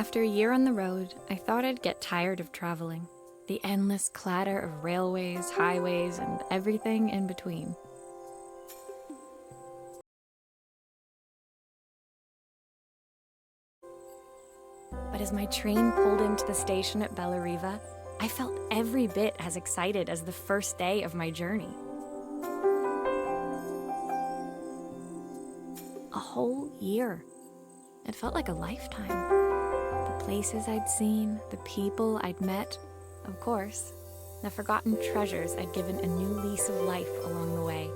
After a year on the road, I thought I'd get tired of traveling. The endless clatter of railways, highways, and everything in between. But as my train pulled into the station at Bellariva, I felt every bit as excited as the first day of my journey. A whole year. It felt like a lifetime. The places I'd seen, the people I'd met, of course, the forgotten treasures I'd given a new lease of life along the way.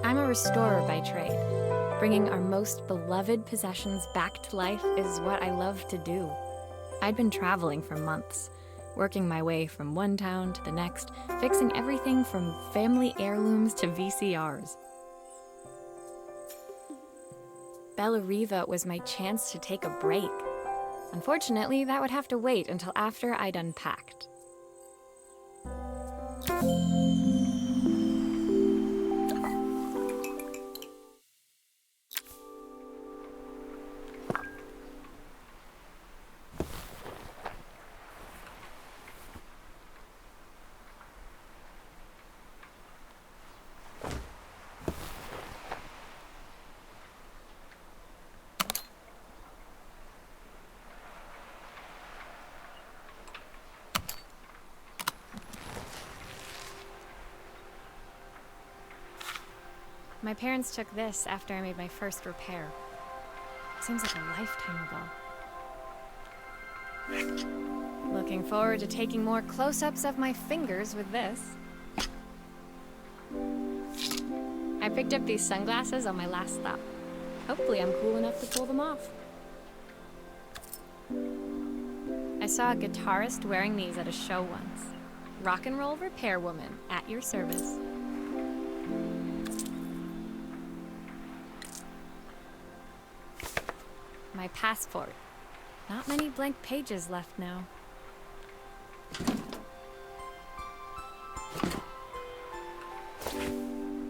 I'm a restorer by trade. Bringing our most beloved possessions back to life is what I love to do. I'd been traveling for months, working my way from one town to the next, fixing everything from family heirlooms to VCRs. Bellariva was my chance to take a break. Unfortunately, that would have to wait until after I'd unpacked. My parents took this after I made my first repair. Seems like a lifetime ago. Looking forward to taking more close-ups of my fingers with this. I picked up these sunglasses on my last stop. Hopefully I'm cool enough to pull them off. I saw a guitarist wearing these at a show once. Rock and roll repair woman, at your service. My passport. Not many blank pages left now.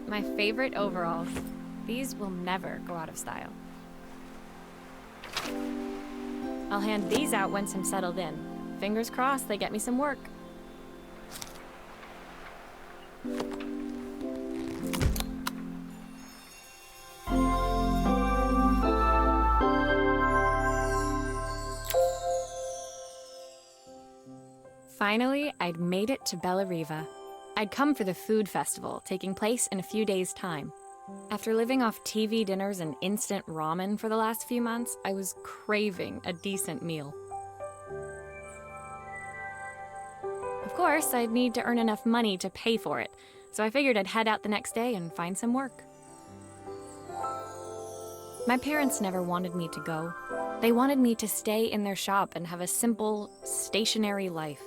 My favorite overalls. These will never go out of style. I'll hand these out once I'm settled in. Fingers crossed they get me some work. Finally, I'd made it to Bellariva. I'd come for the food festival, taking place in a few days' time. After living off TV dinners and instant ramen for the last few months, I was craving a decent meal. Of course, I'd need to earn enough money to pay for it, so I figured I'd head out the next day and find some work. My parents never wanted me to go. They wanted me to stay in their shop and have a simple, stationary life.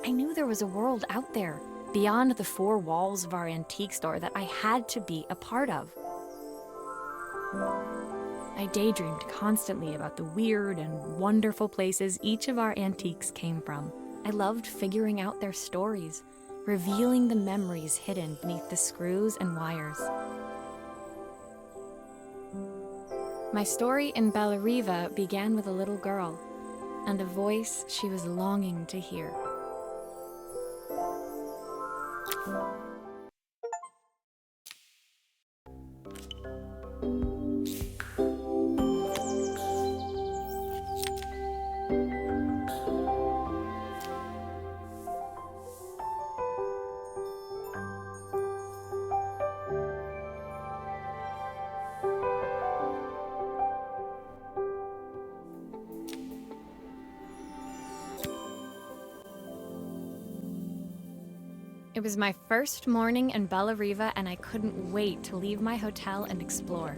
I knew there was a world out there, beyond the four walls of our antique store, that I had to be a part of. I daydreamed constantly about the weird and wonderful places each of our antiques came from. I loved figuring out their stories, revealing the memories hidden beneath the screws and wires. My story in Bellariva began with a little girl and a voice she was longing to hear. It was my first morning in Bellariva, and I couldn't wait to leave my hotel and explore.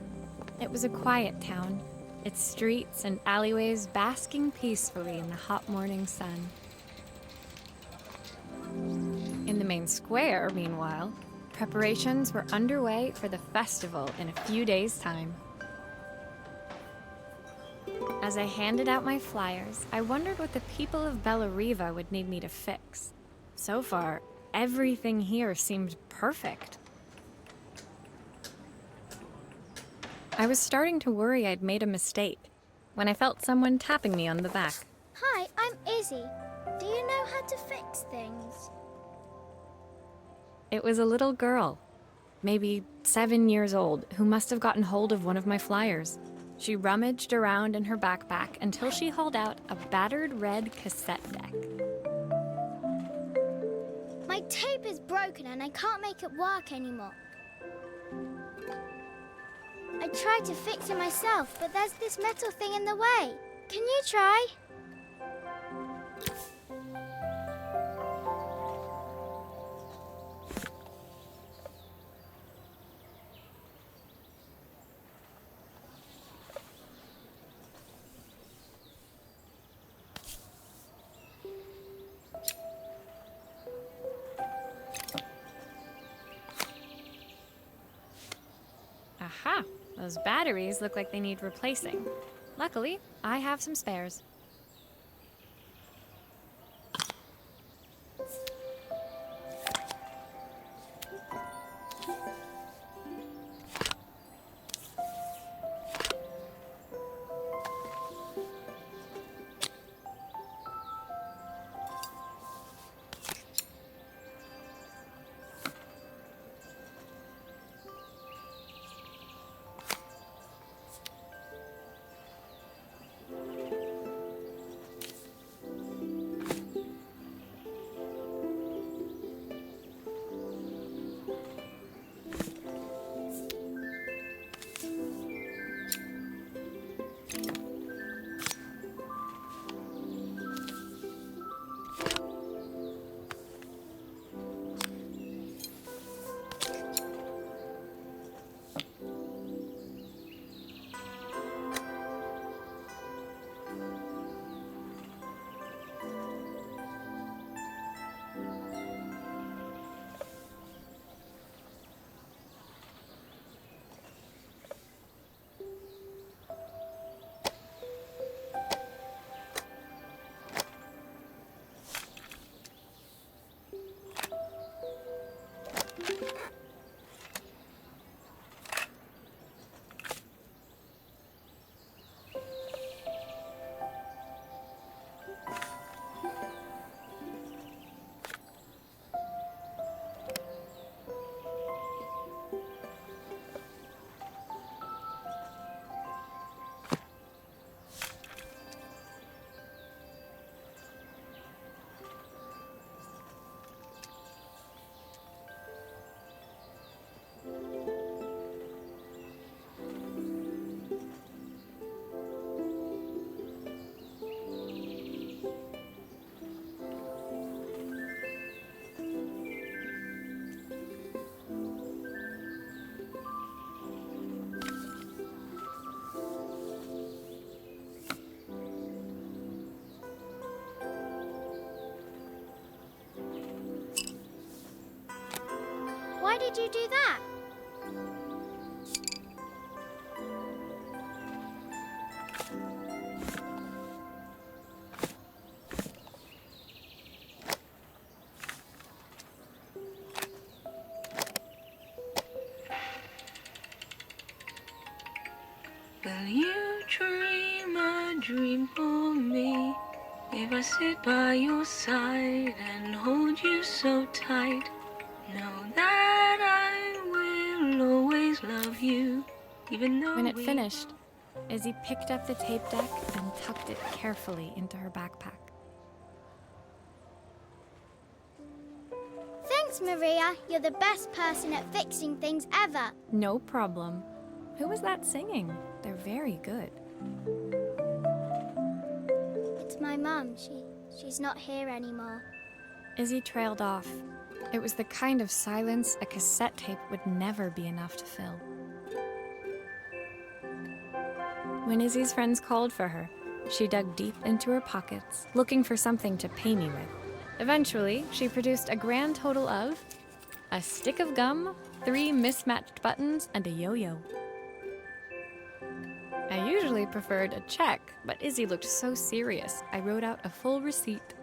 It was a quiet town, its streets and alleyways basking peacefully in the hot morning sun. In the main square, meanwhile, preparations were underway for the festival in a few days' time. As I handed out my flyers, I wondered what the people of Bellariva would need me to fix. So far, everything here seemed perfect. I was starting to worry I'd made a mistake when I felt someone tapping me on the back. Hi, I'm Izzy. Do you know how to fix things? It was a little girl, maybe 7 years old, who must have gotten hold of one of my flyers. She rummaged around in her backpack until she hauled out a battered red cassette deck. My tape is broken and I can't make it work anymore. I tried to fix it myself, but there's this metal thing in the way. Can you try? Aha! Those batteries look like they need replacing. Luckily, I have some spares. Why did you do that? Will you dream a dream for me? If I sit by your side and hold you so tight, know that I will always love you, even though When it finished, Izzy picked up the tape deck and tucked it carefully into her backpack. Thanks, Maria. You're the best person at fixing things ever. No problem. Who was that singing? They're very good. It's my mum. She's not here anymore. Izzy trailed off. It was the kind of silence a cassette tape would never be enough to fill. When Izzy's friends called for her, she dug deep into her pockets, looking for something to pay me with. Eventually, she produced a grand total of a stick of gum, 3 mismatched buttons, and a yo-yo. I usually preferred a check, but Izzy looked so serious, I wrote out a full receipt.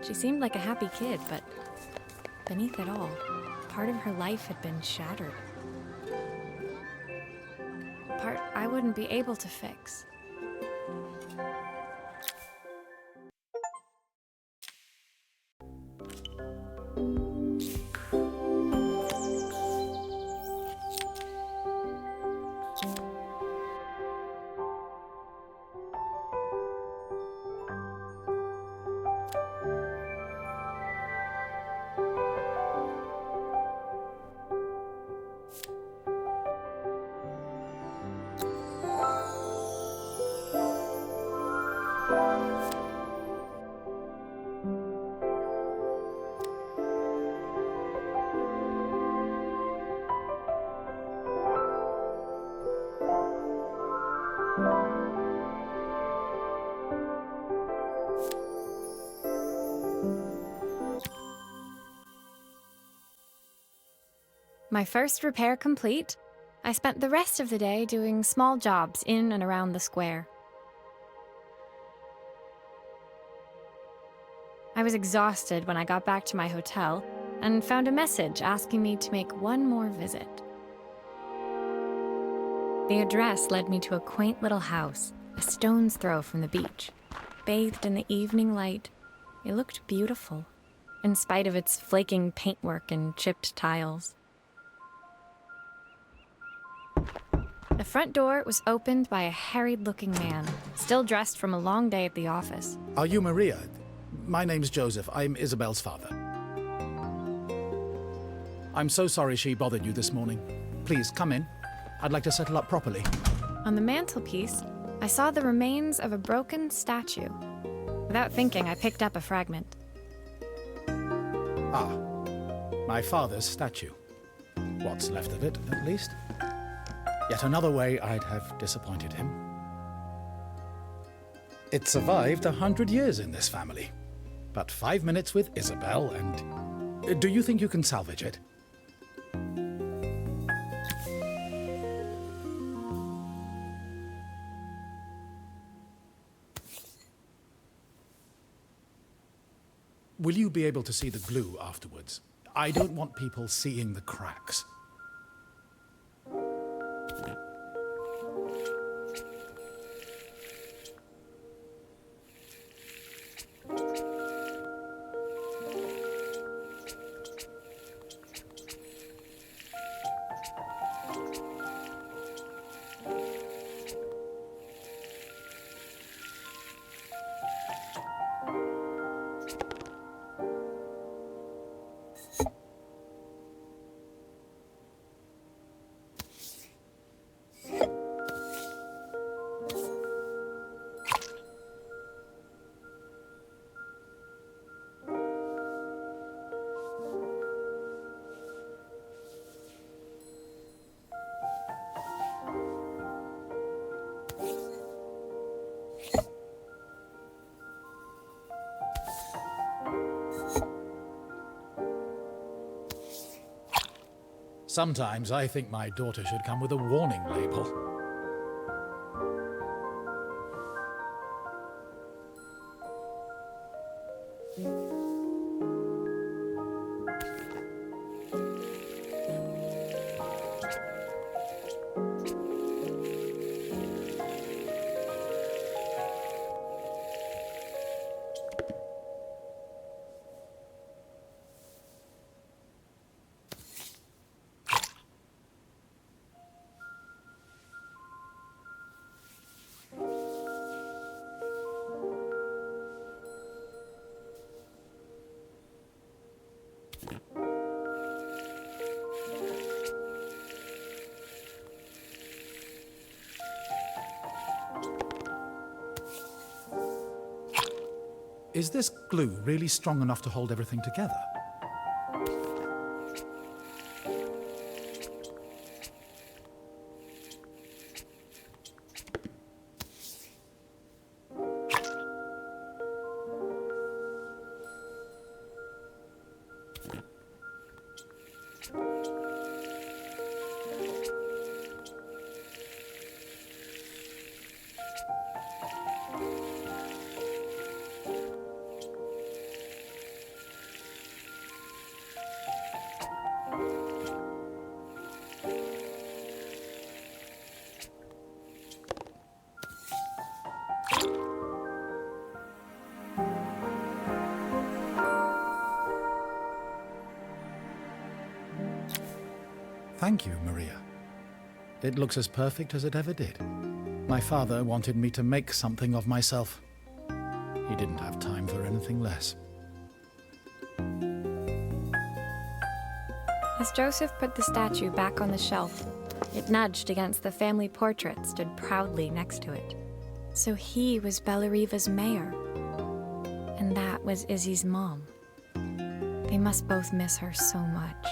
She seemed like a happy kid, but beneath it all, part of her life had been shattered. part I wouldn't be able to fix. My first repair complete, I spent the rest of the day doing small jobs in and around the square. I was exhausted when I got back to my hotel and found a message asking me to make one more visit. The address led me to a quaint little house, a stone's throw from the beach. Bathed in the evening light, it looked beautiful, in spite of its flaking paintwork and chipped tiles. The front door was opened by a harried-looking man, still dressed from a long day at the office. Are you Maria? My name's Joseph. I'm Isabel's father. I'm so sorry she bothered you this morning. Please, come in. I'd like to settle up properly. On the mantelpiece, I saw the remains of a broken statue. Without thinking, I picked up a fragment. Ah, my father's statue. What's left of it, at least. Yet another way I'd have disappointed him. It survived 100 years in this family. But 5 minutes with Isabel and... Do you think you can salvage it? Will you be able to see the glue afterwards? I don't want people seeing the cracks. Sometimes I think my daughter should come with a warning label. Is this glue really strong enough to hold everything together? Thank you, Maria. It looks as perfect as it ever did. My father wanted me to make something of myself. He didn't have time for anything less. As Joseph put the statue back on the shelf, it nudged against the family portrait stood proudly next to it. So he was Bellariva's mayor. And that was Izzy's mom. They must both miss her so much.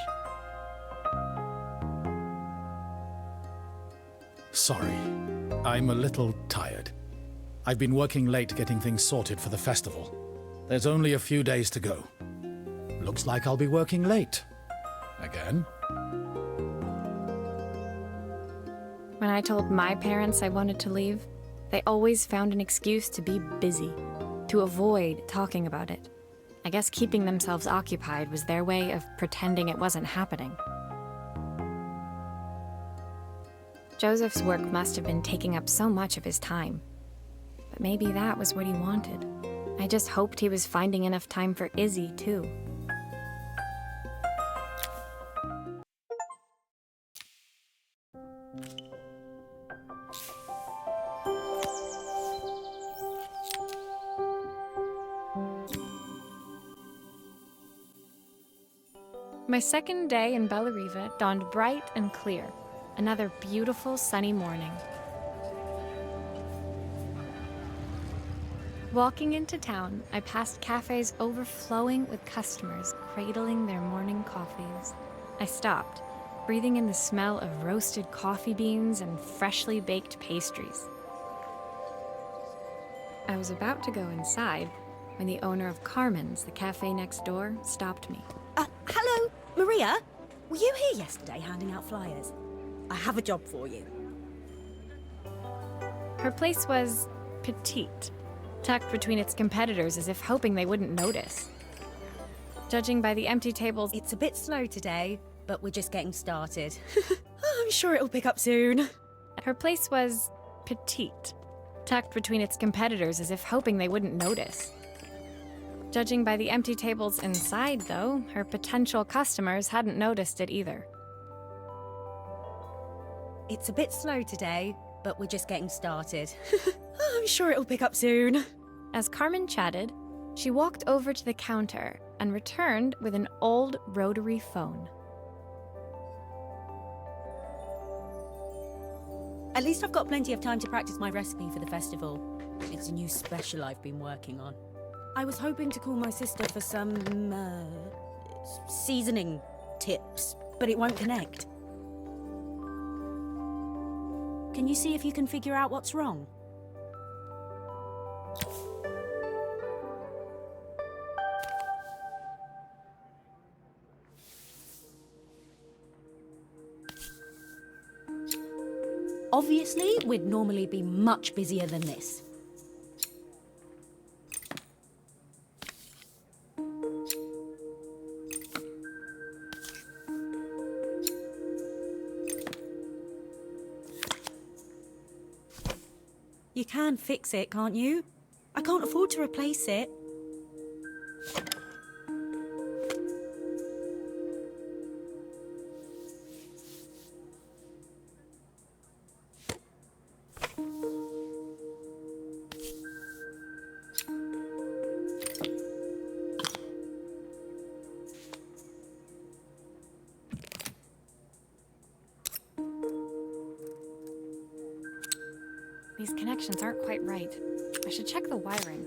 Sorry, I'm a little tired. I've been working late getting things sorted for the festival. There's only a few days to go. Looks like I'll be working late. Again? When I told my parents I wanted to leave, they always found an excuse to be busy, to avoid talking about it. I guess keeping themselves occupied was their way of pretending it wasn't happening. Joseph's work must have been taking up so much of his time. But maybe that was what he wanted. I just hoped he was finding enough time for Izzy, too. My second day in Bellariva dawned bright and clear. Another beautiful sunny morning. Walking into town, I passed cafes overflowing with customers cradling their morning coffees. I stopped, breathing in the smell of roasted coffee beans and freshly baked pastries. I was about to go inside when the owner of Carmen's, the cafe next door, stopped me. Hello, Maria? Were you here yesterday handing out flyers? I have a job for you. Her place was petite, tucked between its competitors as if hoping they wouldn't notice. Judging by the empty tables, It's a bit slow today, but we're just getting started. I'm sure it'll pick up soon. her place was petite, tucked between its competitors as if hoping they wouldn't notice. Judging by the empty tables inside, though, her potential customers hadn't noticed it either. It's a bit slow today, but we're just getting started. I'm sure it'll pick up soon. As Carmen chatted, she walked over to the counter and returned with an old rotary phone. At least I've got plenty of time to practice my recipe for the festival. It's a new special I've been working on. I was hoping to call my sister for some, seasoning tips, but it won't connect. Can you see if you can figure out what's wrong? Obviously, we'd normally be much busier than this. You can fix it, can't you? I can't afford to replace it. These connections aren't quite right. I should check the wiring.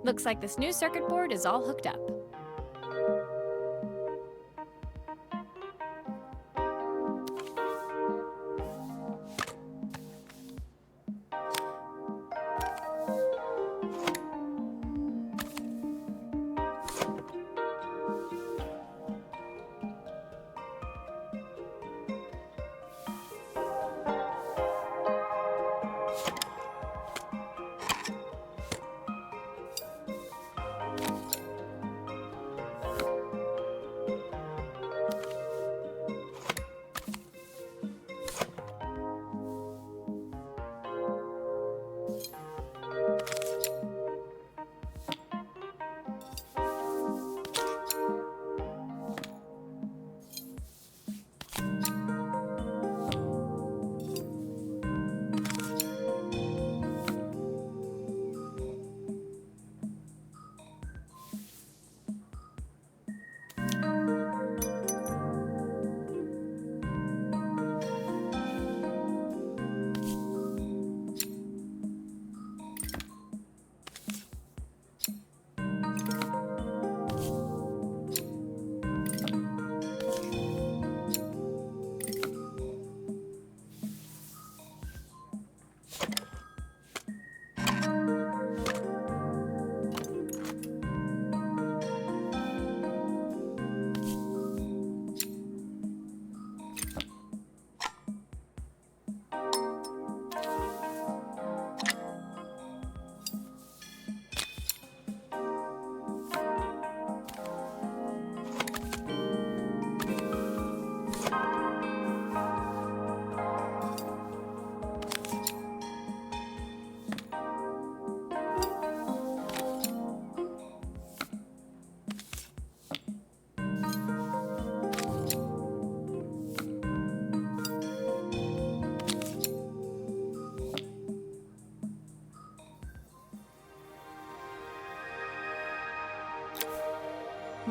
Looks like this new circuit board is all hooked up.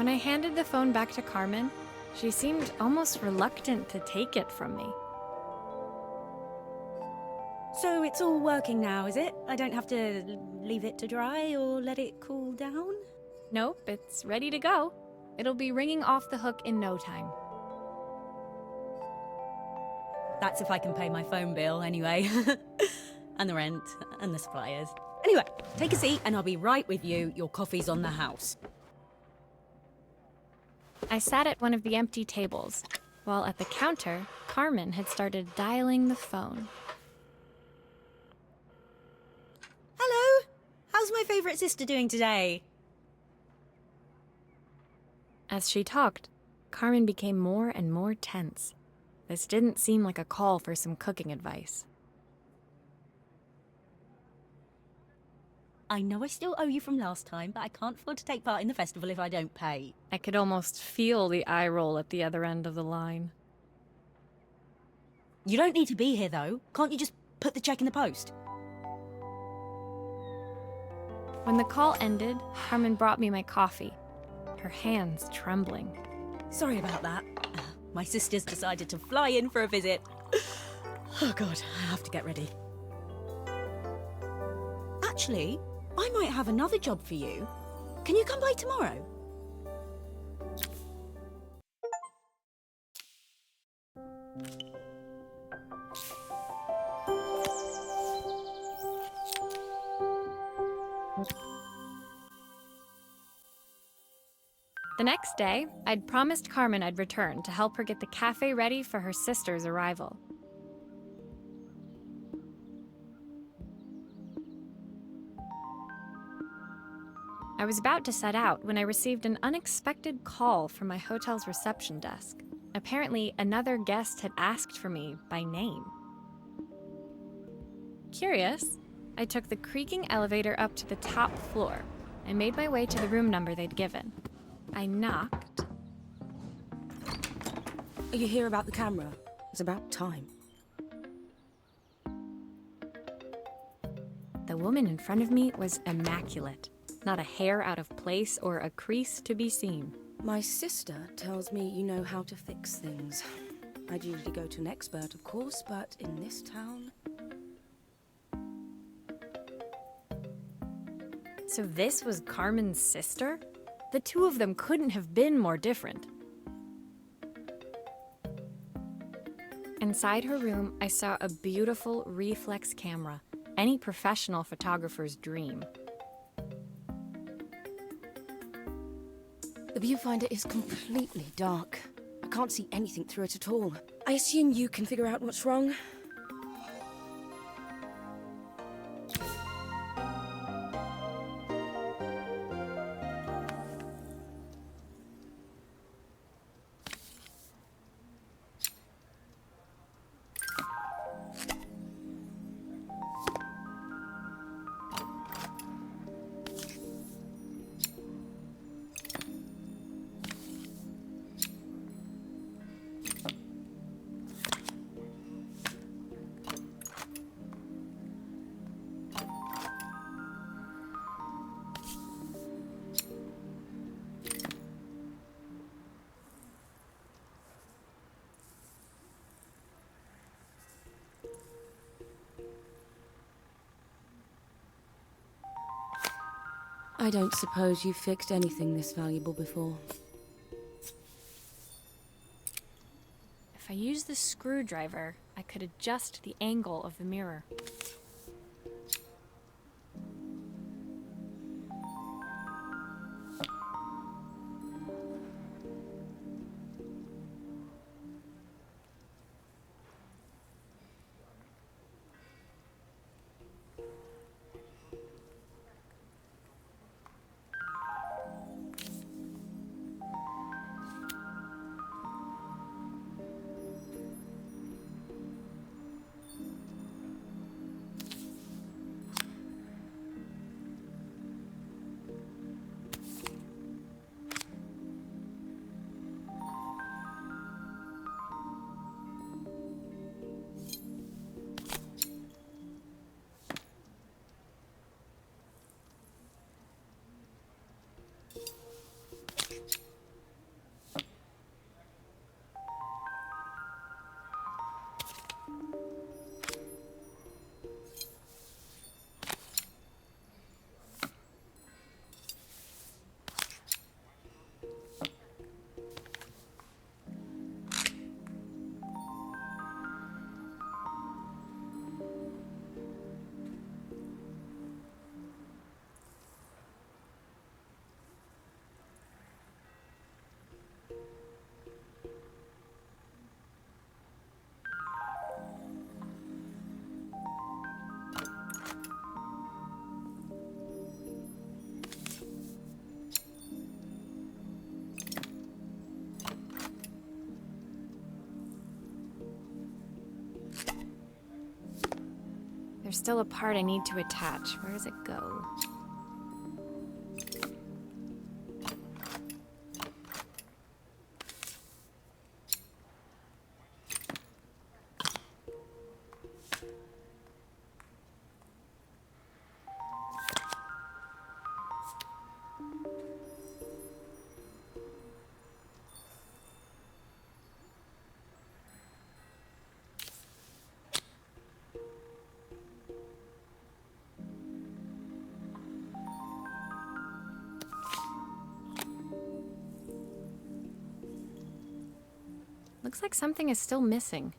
When I handed the phone back to Carmen, she seemed almost reluctant to take it from me. So it's all working now, is it? I don't have to leave it to dry or let it cool down? Nope, it's ready to go. It'll be ringing off the hook in no time. That's if I can pay my phone bill, anyway. And the rent, and the suppliers. Anyway, take a seat and I'll be right with you. Your coffee's on the house. I sat at one of the empty tables, while at the counter, Carmen had started dialing the phone. Hello! How's my favourite sister doing today? As she talked, Carmen became more and more tense. This didn't seem like a call for some cooking advice. I know I still owe you from last time, but I can't afford to take part in the festival if I don't pay. I could almost feel the eye roll at the other end of the line. You don't need to be here, though. Can't you just put the check in the post? When the call ended, Carmen brought me my coffee, her hands trembling. Sorry about that. My sister's decided to fly in for a visit. Oh God, I have to get ready. Actually, I might have another job for you. Can you come by tomorrow? The next day, I'd promised Carmen I'd return to help her get the cafe ready for her sister's arrival. I was about to set out when I received an unexpected call from my hotel's reception desk. Apparently, another guest had asked for me by name. Curious, I took the creaking elevator up to the top floor and made my way to the room number they'd given. I knocked. Are you here about the camera? It's about time. The woman in front of me was immaculate. Not a hair out of place or a crease to be seen. My sister tells me you know how to fix things. I'd usually go to an expert, of course, but in this town... So this was Carmen's sister? The two of them couldn't have been more different. Inside her room, I saw a beautiful reflex camera, any professional photographer's dream. The viewfinder is completely dark. I can't see anything through it at all. I assume you can figure out what's wrong. I don't suppose you've fixed anything this valuable before. If I used the screwdriver, I could adjust the angle of the mirror. There's still a part I need to attach. Where does it go? Looks like something is still missing.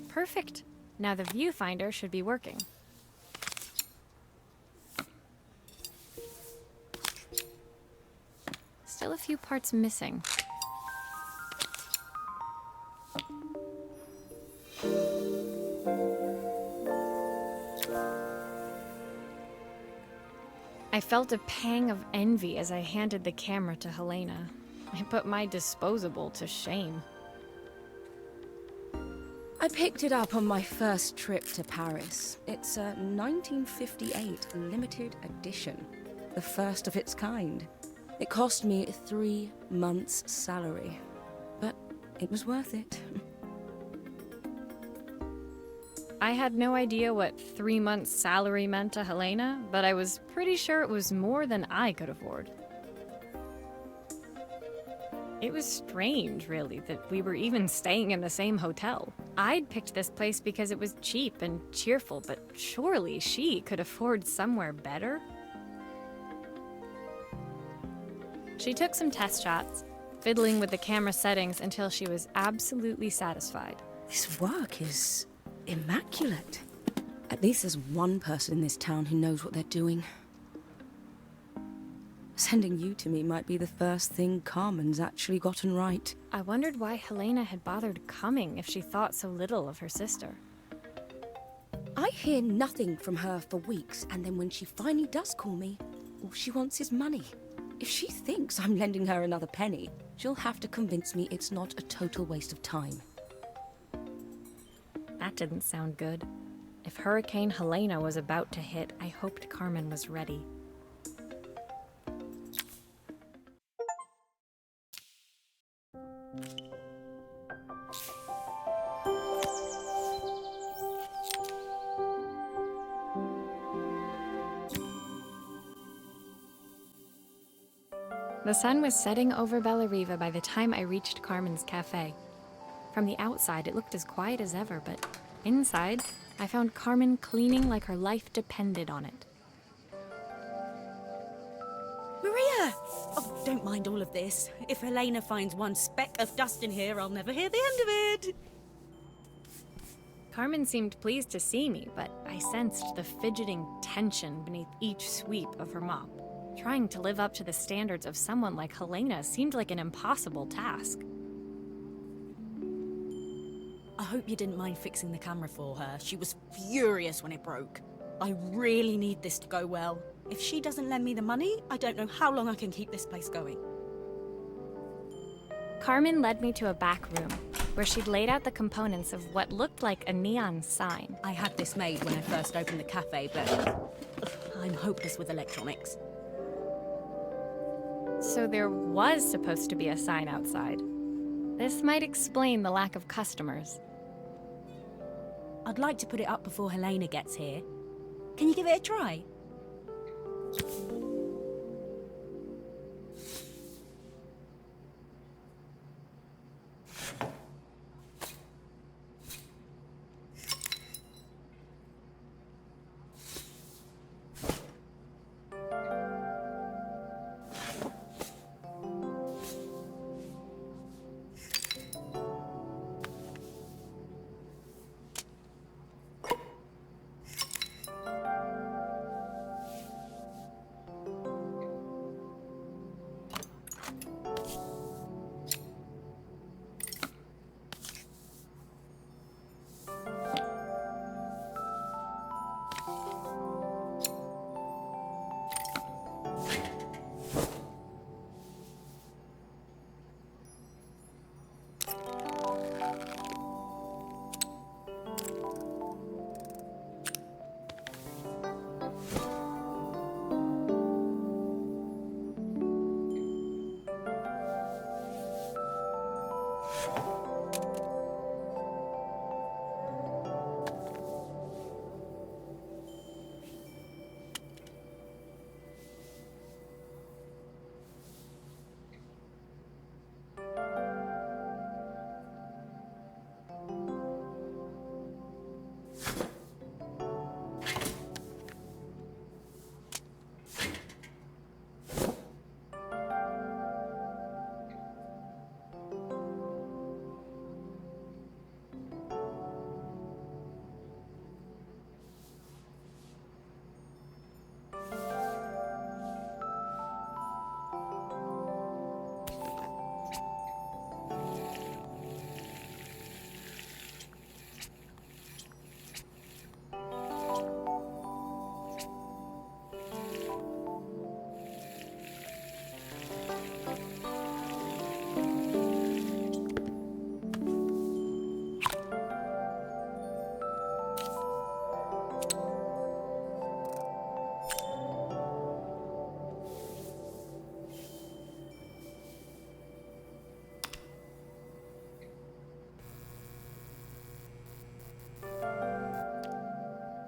Perfect. Now the viewfinder should be working. Still a few parts missing. I felt a pang of envy as I handed the camera to Helena. I put my disposable to shame. I picked it up on my first trip to Paris. It's a 1958 limited edition, the first of its kind. It cost me 3 months' salary, but it was worth it. I had no idea what 3 months' salary meant to Helena, but I was pretty sure it was more than I could afford. It was strange, really, that we were even staying in the same hotel. I'd picked this place because it was cheap and cheerful, but surely she could afford somewhere better? She took some test shots, fiddling with the camera settings until she was absolutely satisfied. This work is immaculate. At least there's one person in this town who knows what they're doing. Sending you to me might be the first thing Carmen's actually gotten right. I wondered why Helena had bothered coming if she thought so little of her sister. I hear nothing from her for weeks, and then when she finally does call me, all she wants is money. If she thinks I'm lending her another penny, she'll have to convince me it's not a total waste of time. That didn't sound good. If Hurricane Helena was about to hit, I hoped Carmen was ready. The sun was setting over Bellariva by the time I reached Carmen's cafe. From the outside, it looked as quiet as ever, but inside, I found Carmen cleaning like her life depended on it. Maria! Oh, don't mind all of this. If Helena finds one speck of dust in here, I'll never hear the end of it. Carmen seemed pleased to see me, but I sensed the fidgeting tension beneath each sweep of her mop. Trying to live up to the standards of someone like Helena seemed like an impossible task. I hope you didn't mind fixing the camera for her. She was furious when it broke. I really need this to go well. If she doesn't lend me the money, I don't know how long I can keep this place going. Carmen led me to a back room, where she'd laid out the components of what looked like a neon sign. I had this made when I first opened the cafe, but I'm hopeless with electronics. So there was supposed to be a sign outside. This might explain the lack of customers. I'd like to put it up before Helena gets here. Can you give it a try?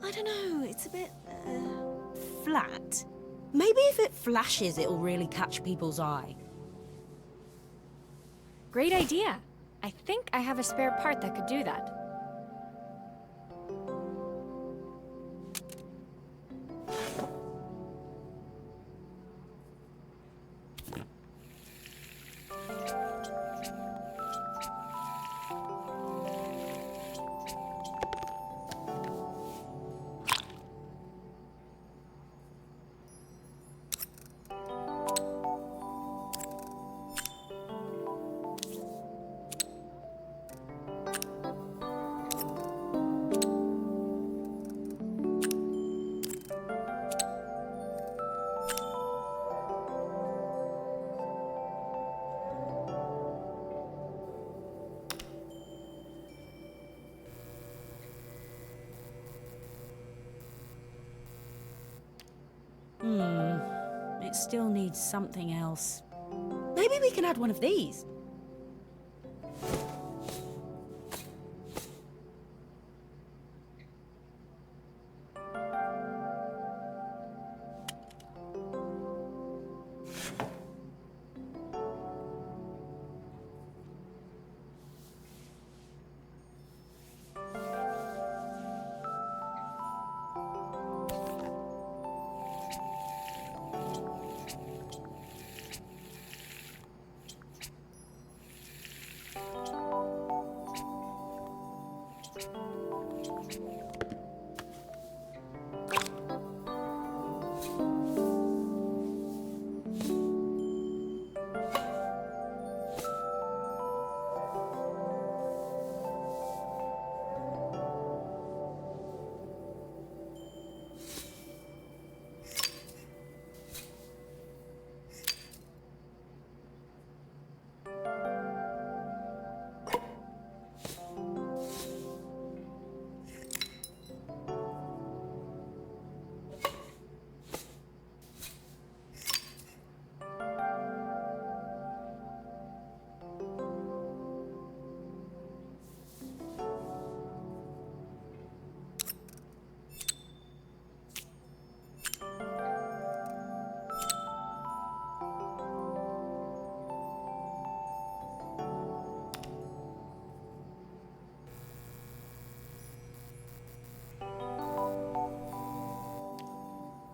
I don't know, it's a bit, flat. Maybe if it flashes, it'll really catch people's eye. Great idea. I think I have a spare part that could do that. It still needs something else. Maybe we can add one of these.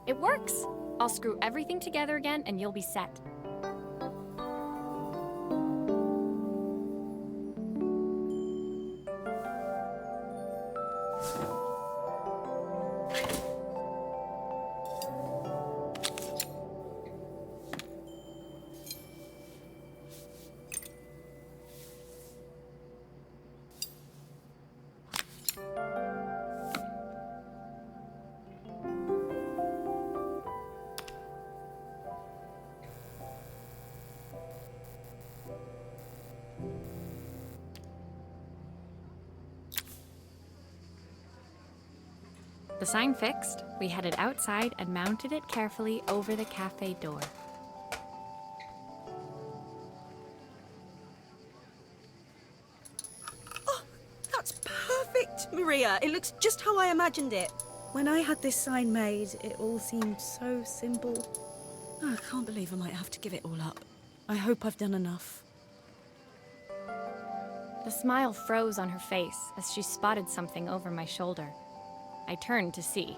It works! I'll screw everything together again and you'll be set. The sign fixed, we headed outside and mounted it carefully over the cafe door. That's perfect, Maria. It looks just how I imagined it. When I had this sign made, it all seemed so simple. Oh, I can't believe I might have to give it all up. I hope I've done enough. The smile froze on her face as she spotted something over my shoulder. I turned to see.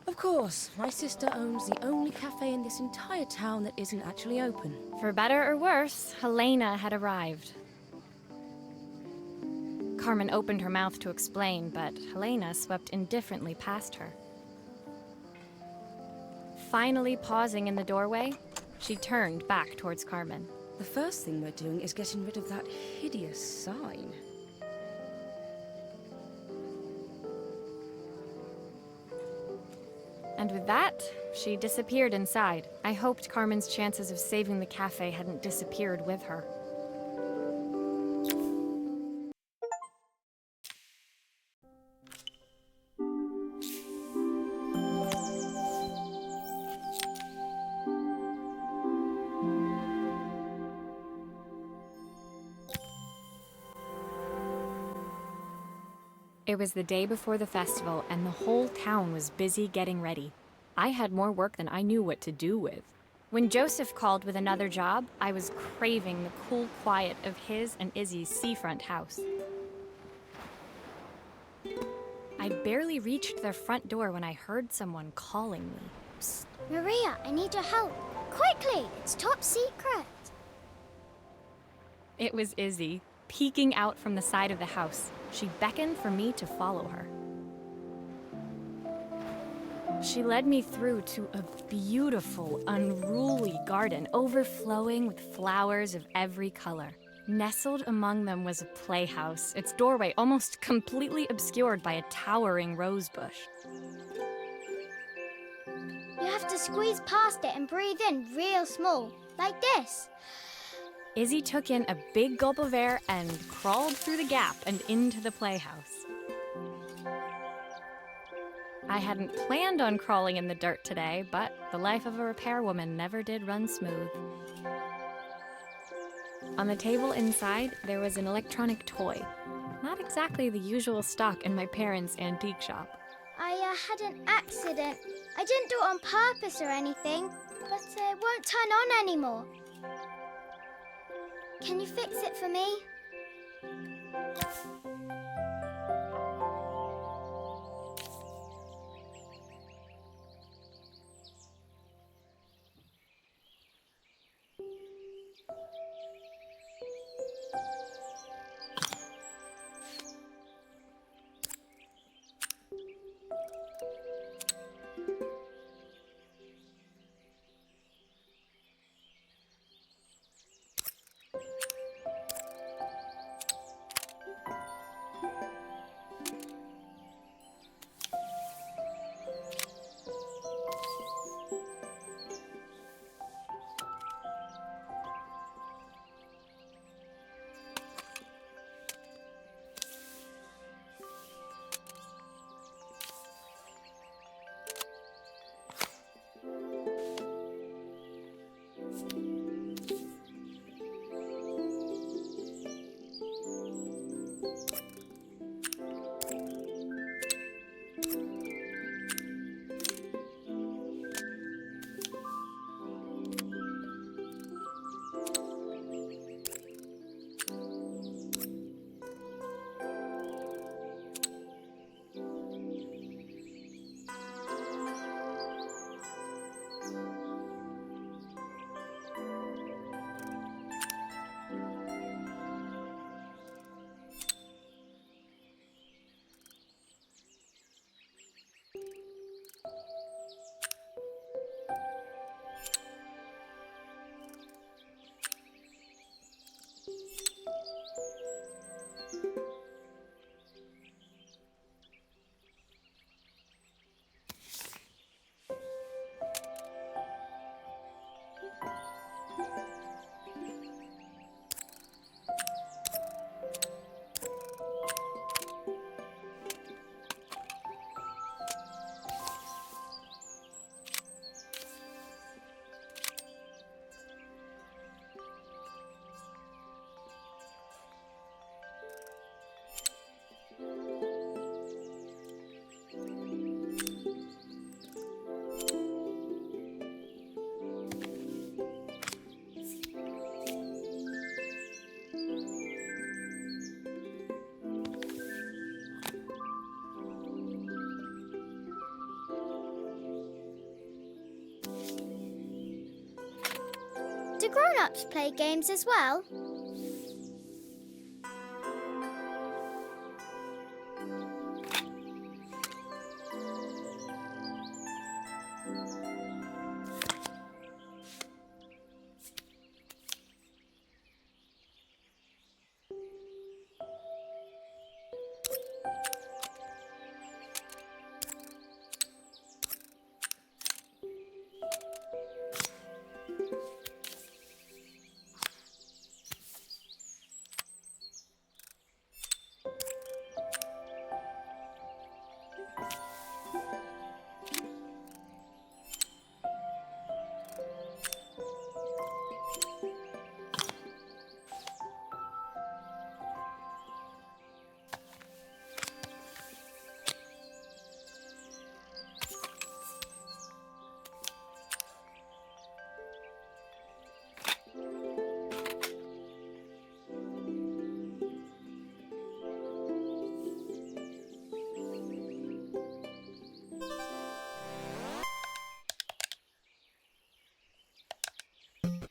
Of course, my sister owns the only cafe in this entire town that isn't actually open. For better or worse, Helena had arrived. Carmen opened her mouth to explain, but Helena swept indifferently past her. Finally pausing in the doorway, she turned back towards Carmen. The first thing we're doing is getting rid of that hideous sign. And with that, she disappeared inside. I hoped Carmen's chances of saving the cafe hadn't disappeared with her. It was the day before the festival, and the whole town was busy getting ready. I had more work than I knew what to do with. When Joseph called with another job, I was craving the cool quiet of his and Izzy's seafront house. I'd barely reached their front door when I heard someone calling me. Psst. Maria, I need your help. Quickly, it's top secret. It was Izzy, peeking out from the side of the house. She beckoned for me to follow her. She led me through to a beautiful, unruly garden overflowing with flowers of every color. Nestled among them was a playhouse, its doorway almost completely obscured by a towering rose bush. You have to squeeze past it and breathe in real small, like this. Izzy took in a big gulp of air and crawled through the gap and into the playhouse. I hadn't planned on crawling in the dirt today, but the life of a repairwoman never did run smooth. On the table inside, there was an electronic toy. Not exactly the usual stock in my parents' antique shop. I had an accident. I didn't do it on purpose or anything, but it won't turn on anymore. Can you fix it for me? grown-ups play games as well?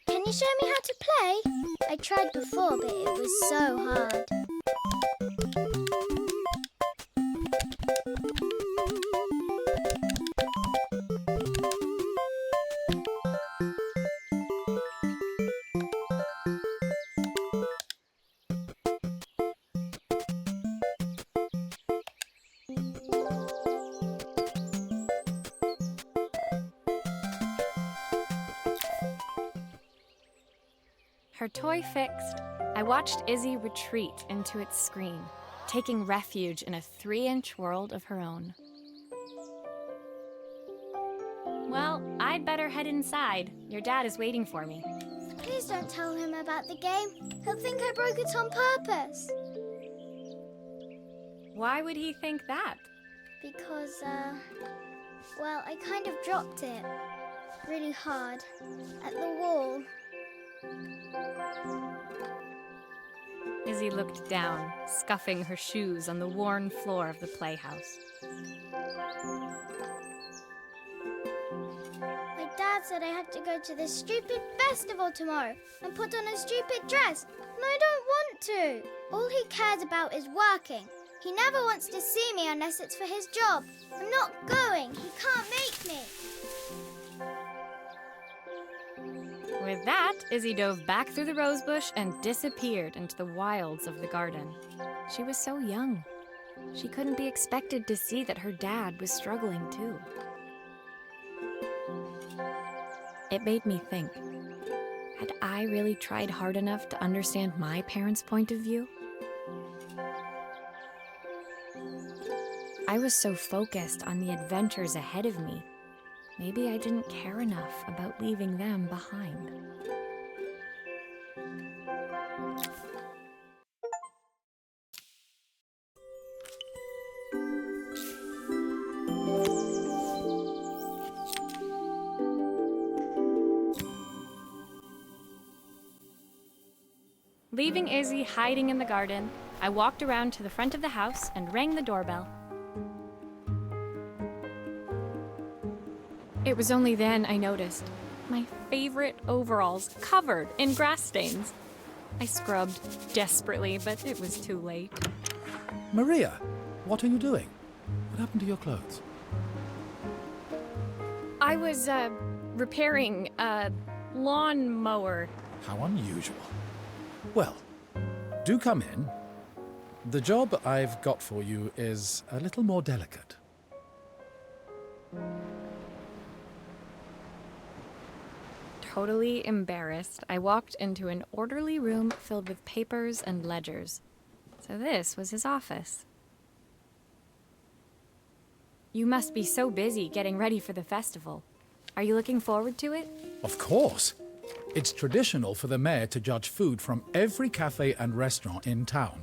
Can you show me how to play? I tried before, but it was so hard. Her toy fixed, I watched Izzy retreat into its screen, taking refuge in a 3-inch world of her own. Well, I'd better head inside. Your dad is waiting for me. Please don't tell him about the game. He'll think I broke it on purpose. Why would he think that? Because, well, I kind of dropped it really hard at the wall. Izzy looked down, scuffing her shoes on the worn floor of the playhouse. My dad said I had to go to this stupid festival tomorrow and put on a stupid dress, and I don't want to. All he cares about is working. He never wants to see me unless it's for his job. I'm not going. He can't make me. With that, Izzy dove back through the rosebush and disappeared into the wilds of the garden. She was so young. She couldn't be expected to see that her dad was struggling too. It made me think, had I really tried hard enough to understand my parents' point of view? I was so focused on the adventures ahead of me. Maybe I didn't care enough about leaving them behind. Leaving Izzy hiding in the garden, I walked around to the front of the house and rang the doorbell. It was only then I noticed my favorite overalls covered in grass stains. I scrubbed desperately, but it was too late. Maria, what are you doing? What happened to your clothes? I was, repairing a lawnmower. How unusual. Well, do come in. The job I've got for you is a little more delicate. Totally embarrassed, I walked into an orderly room filled with papers and ledgers. So this was his office. You must be so busy getting ready for the festival. Are you looking forward to it? Of course. It's traditional for the mayor to judge food from every cafe and restaurant in town.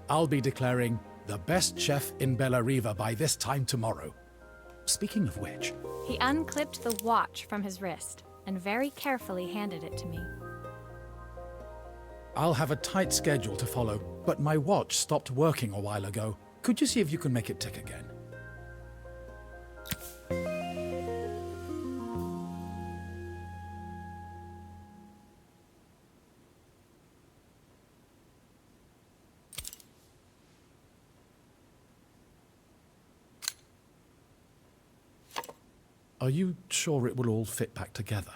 I'll be declaring the best chef in Bellariva by this time tomorrow. Speaking of which... He unclipped the watch from his wrist and very carefully handed it to me. I'll have a tight schedule to follow, but my watch stopped working a while ago. Could you see if you can make it tick again? Are you sure it will all fit back together?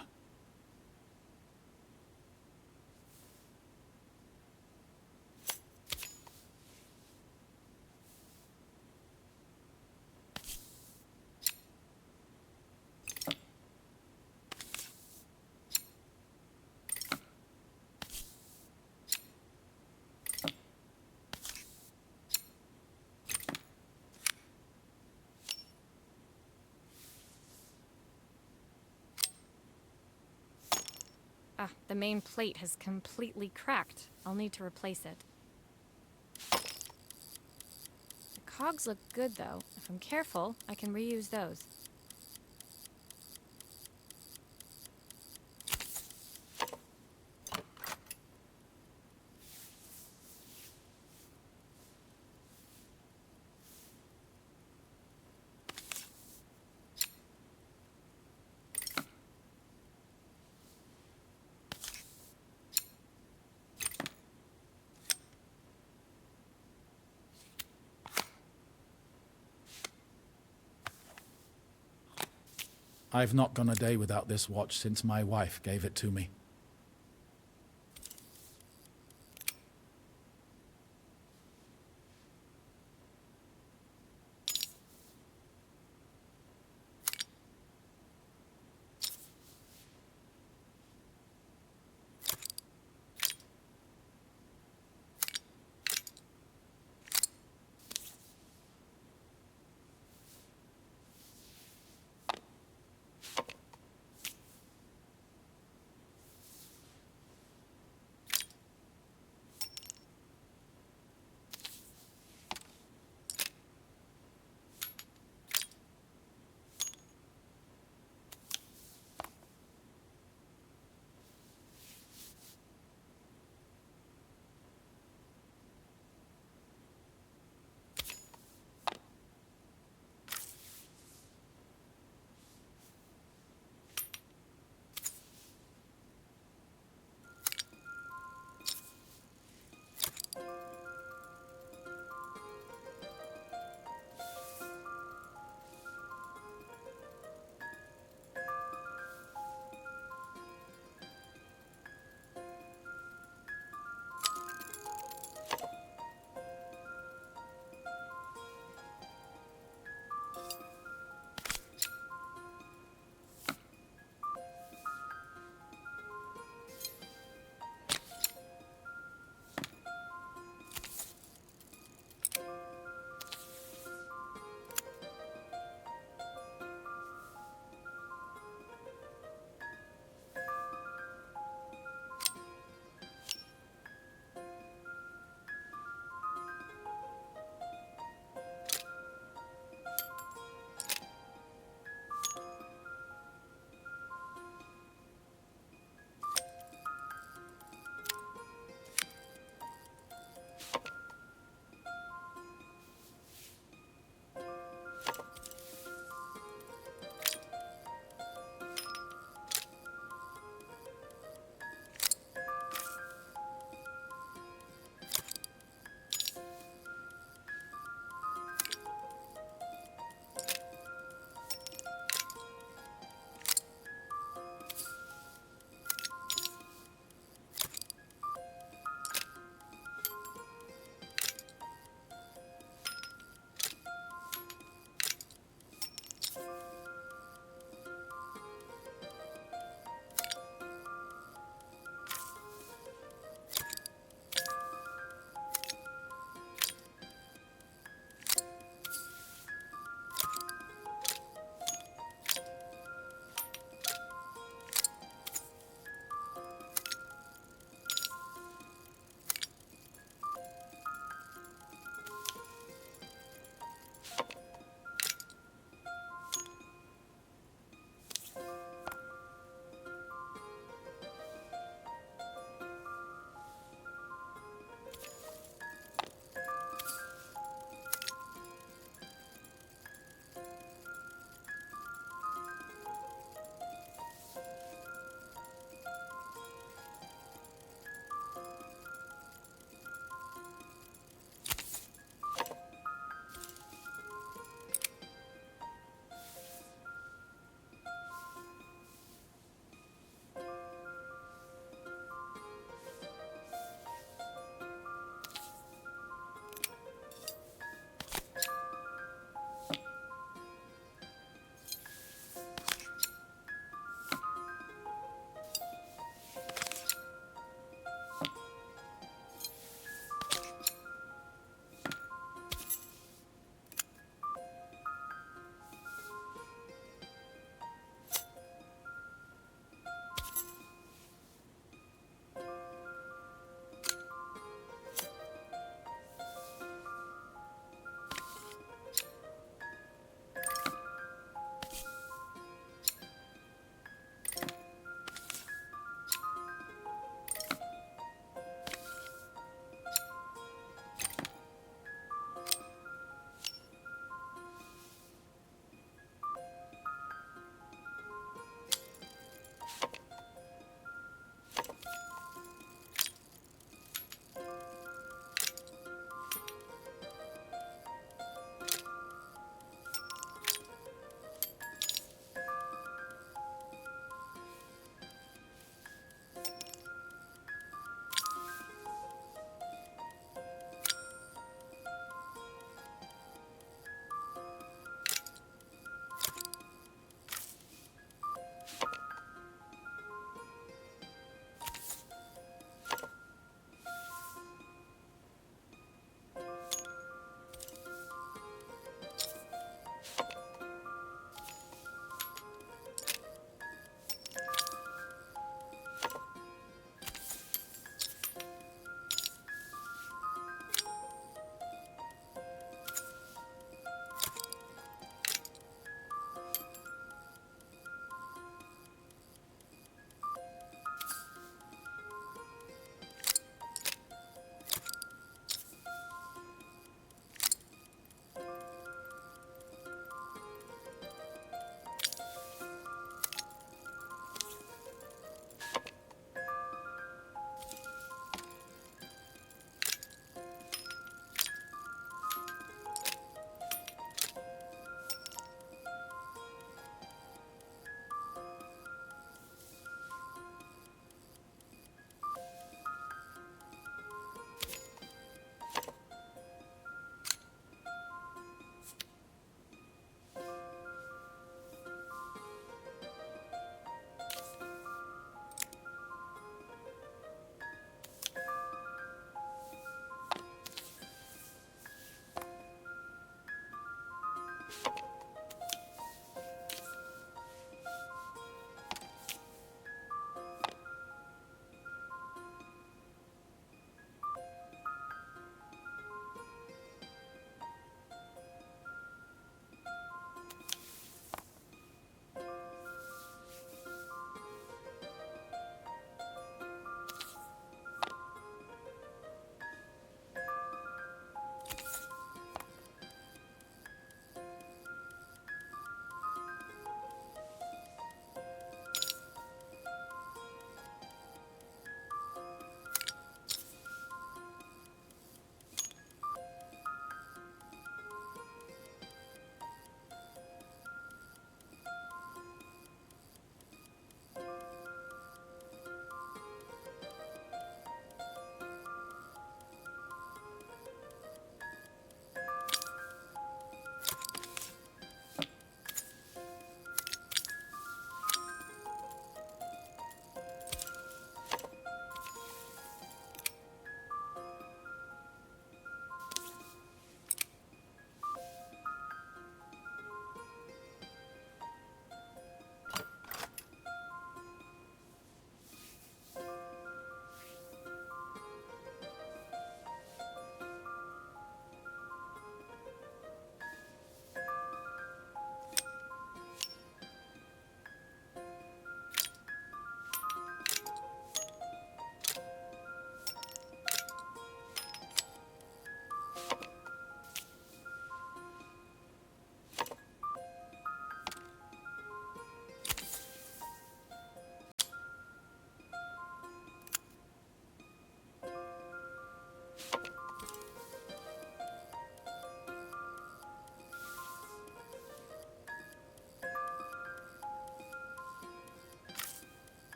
Ah, the main plate has completely cracked. I'll need to replace it. The cogs look good, though. If I'm careful, I can reuse those. I've not gone a day without this watch since my wife gave it to me.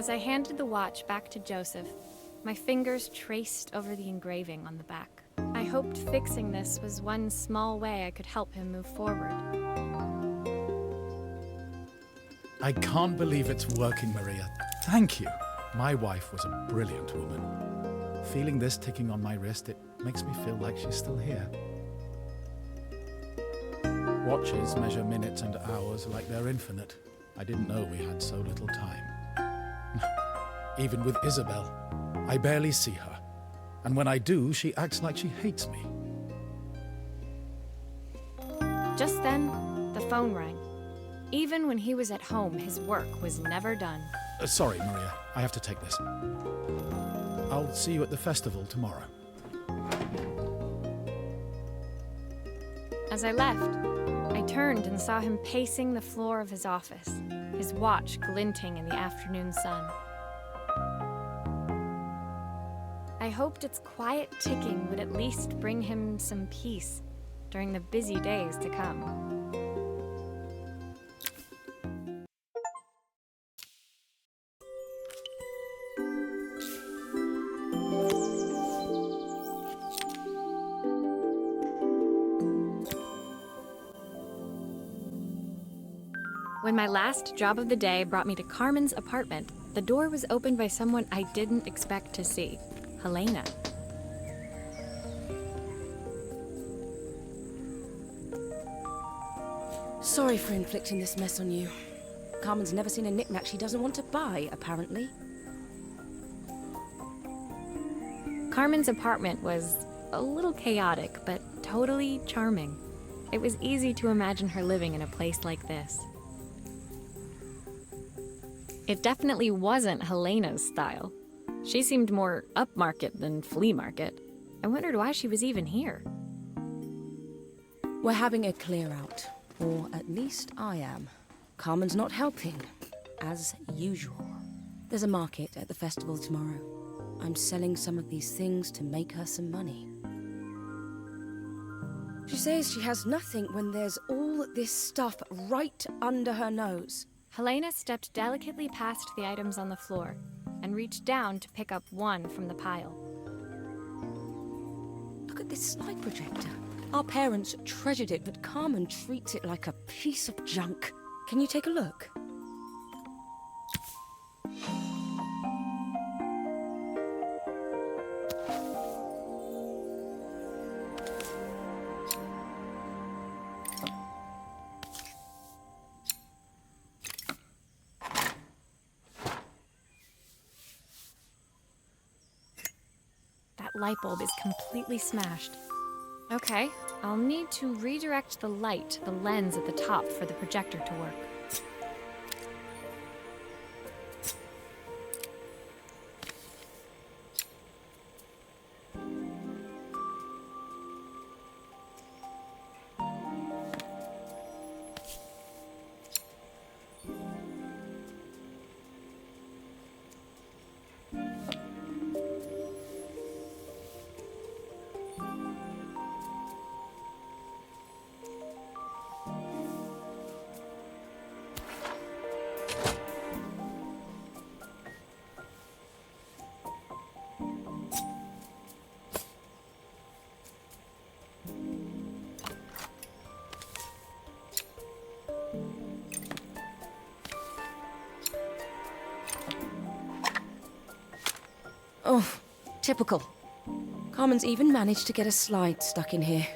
As I handed the watch back to Joseph, my fingers traced over the engraving on the back. I hoped fixing this was one small way I could help him move forward. I can't believe it's working, Maria. Thank you. My wife was a brilliant woman. Feeling this ticking on my wrist, it makes me feel like she's still here. Watches measure minutes and hours like they're infinite. I didn't know we had so little time. Even with Isabel, I barely see her. And when I do, she acts like she hates me. Just then, the phone rang. Even when he was at home, his work was never done. Sorry, Maria. I have to take this. I'll see you at the festival tomorrow. As I left, I turned and saw him pacing the floor of his office, his watch glinting in the afternoon sun. I hoped its quiet ticking would at least bring him some peace during the busy days to come. When my last job of the day brought me to Carmen's apartment, the door was opened by someone I didn't expect to see, Helena. Sorry for inflicting this mess on you. Carmen's never seen a knick-knack she doesn't want to buy, apparently. Carmen's apartment was a little chaotic, but totally charming. It was easy to imagine her living in a place like this. It definitely wasn't Helena's style. She seemed more upmarket than flea market. I wondered why she was even here. We're having a clear out. Or at least I am. Carmen's not helping, as usual. There's a market at the festival tomorrow. I'm selling some of these things to make her some money. She says she has nothing when there's all this stuff right under her nose. Helena stepped delicately past the items on the floor and reached down to pick up one from the pile. Look at this slide projector. Our parents treasured it, but Carmen treats it like a piece of junk. Can you take a look? That light bulb is completely smashed. Okay, I'll need to redirect the light to the lens at the top for the projector to work. Oh, typical. Carmen's even managed to get a slide stuck in here.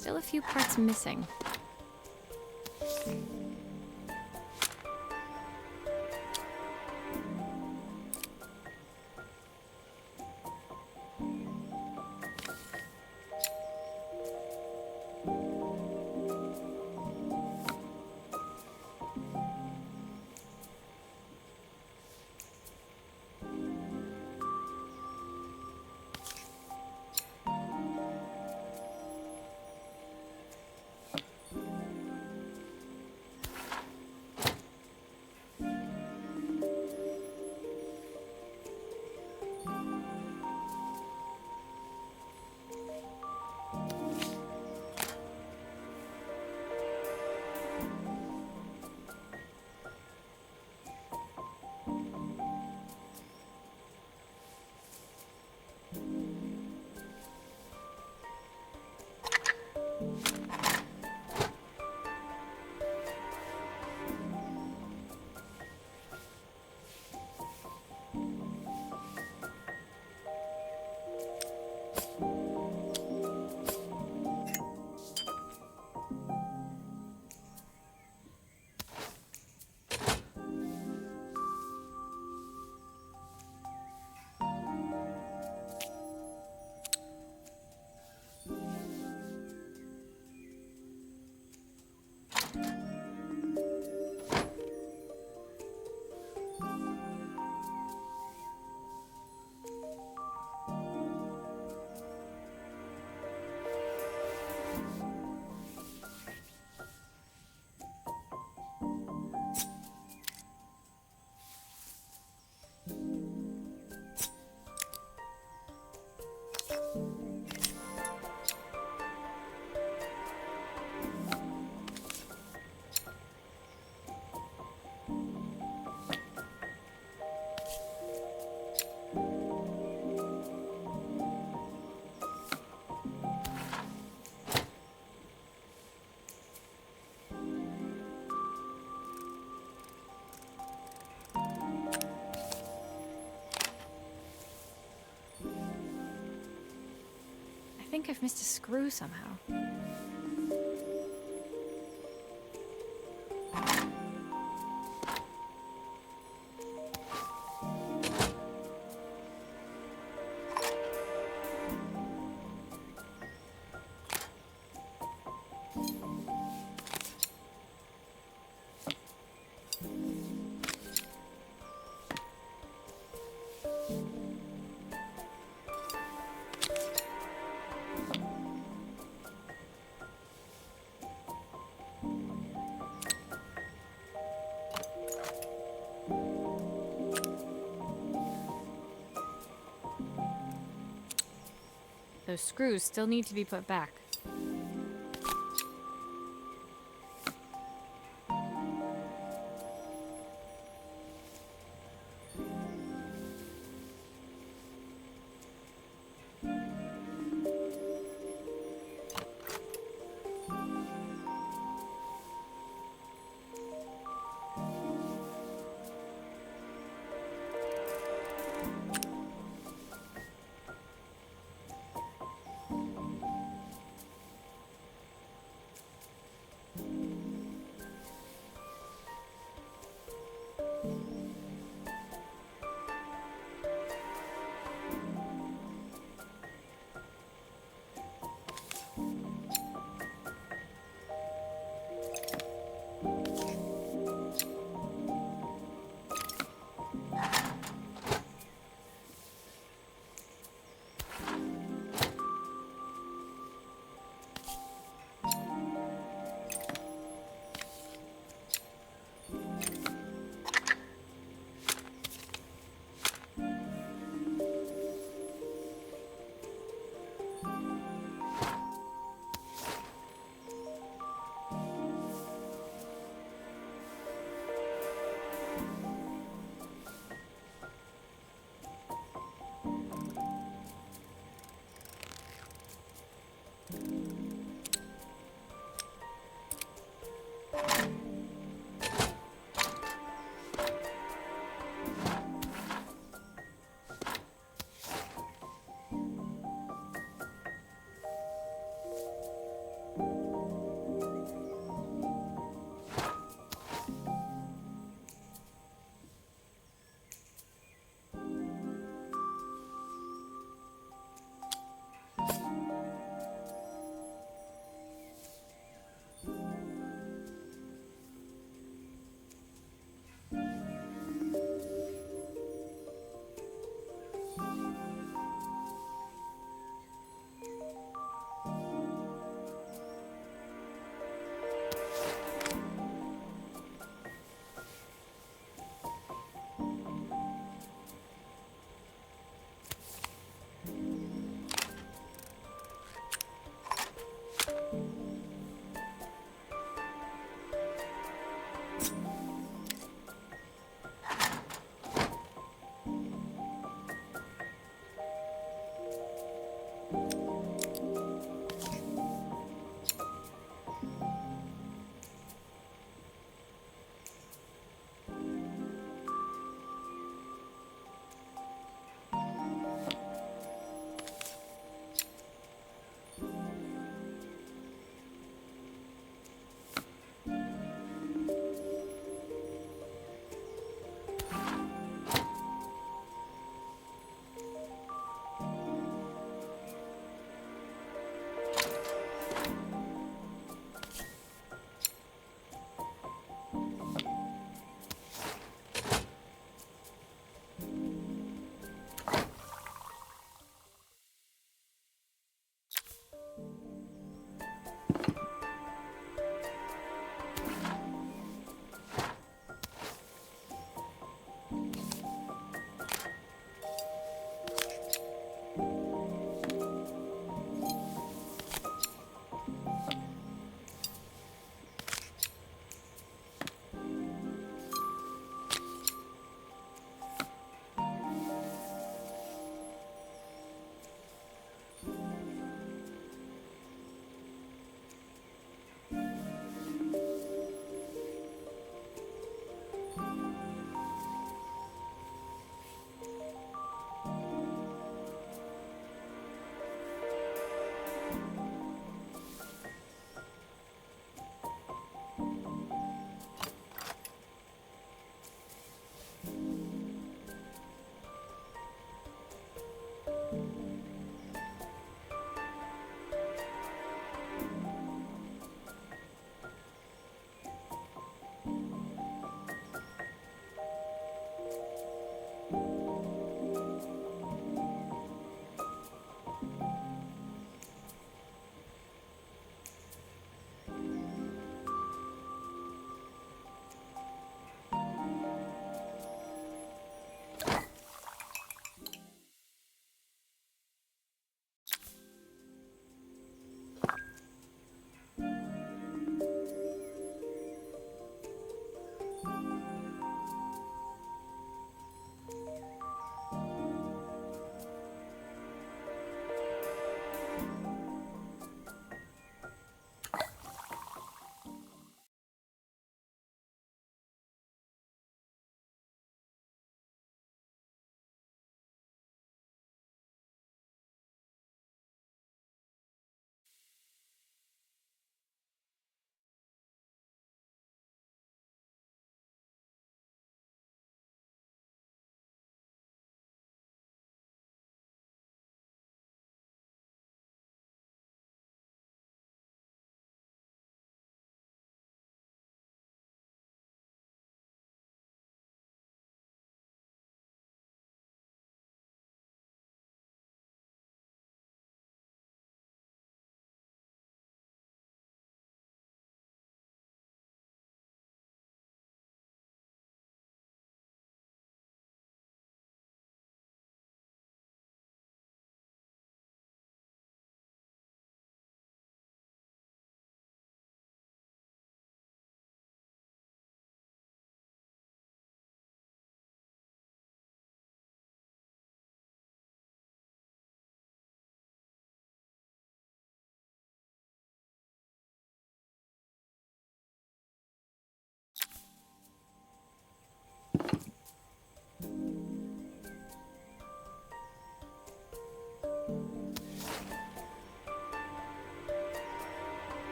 Still a few parts missing. I think I've missed a screw somehow. Those screws still need to be put back.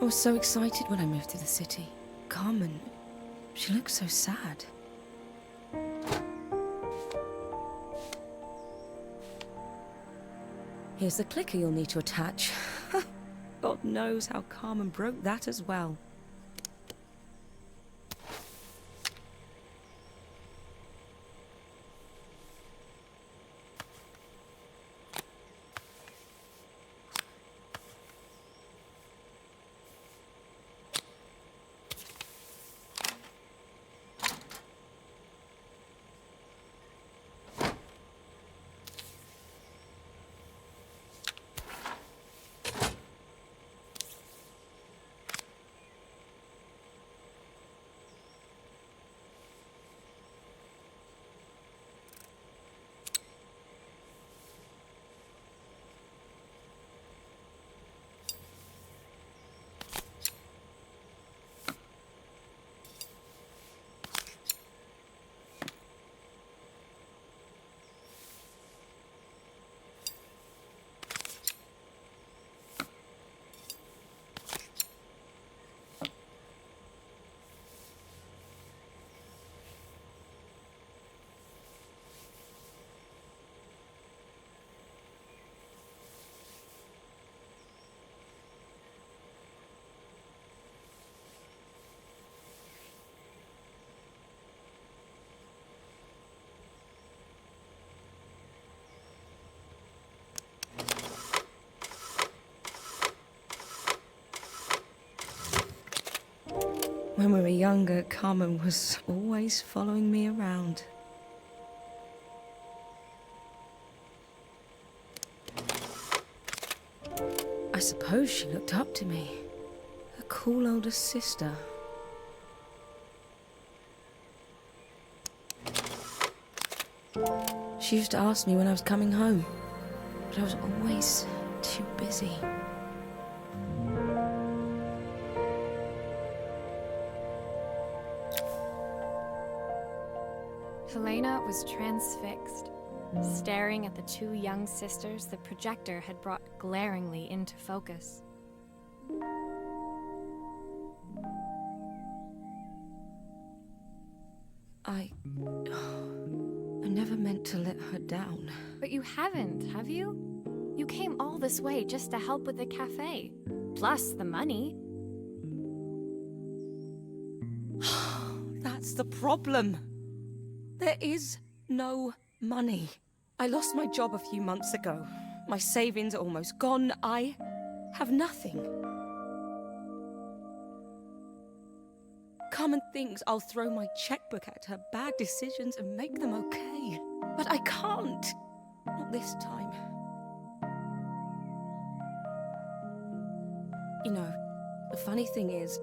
I was so excited when I moved to the city. Carmen, she looks so sad. Here's the clicker you'll need to attach. God knows how Carmen broke that as well. When we were younger, Carmen was always following me around. I suppose she looked up to me. A cool older sister. She used to ask me when I was coming home, but I was always too busy. Helena was transfixed, staring at the two young sisters the projector had brought glaringly into focus. I never meant to let her down. But you haven't, have you? You came all this way just to help with the cafe, plus the money. That's the problem. There is no money. I lost my job a few months ago. My savings are almost gone. I have nothing. Carmen thinks I'll throw my checkbook at her bad decisions and make them okay. But I can't. Not this time. You know, the funny thing is,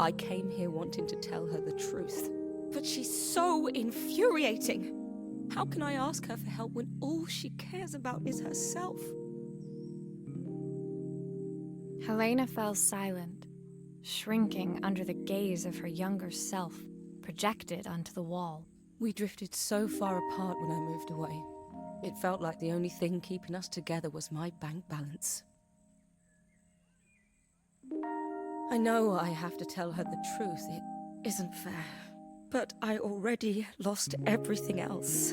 I came here wanting to tell her the truth. But she's so infuriating. How can I ask her for help when all she cares about is herself? Helena fell silent, shrinking under the gaze of her younger self, projected onto the wall. We drifted so far apart when I moved away. It felt like the only thing keeping us together was my bank balance. I know I have to tell her the truth. It isn't fair. But I already lost everything else.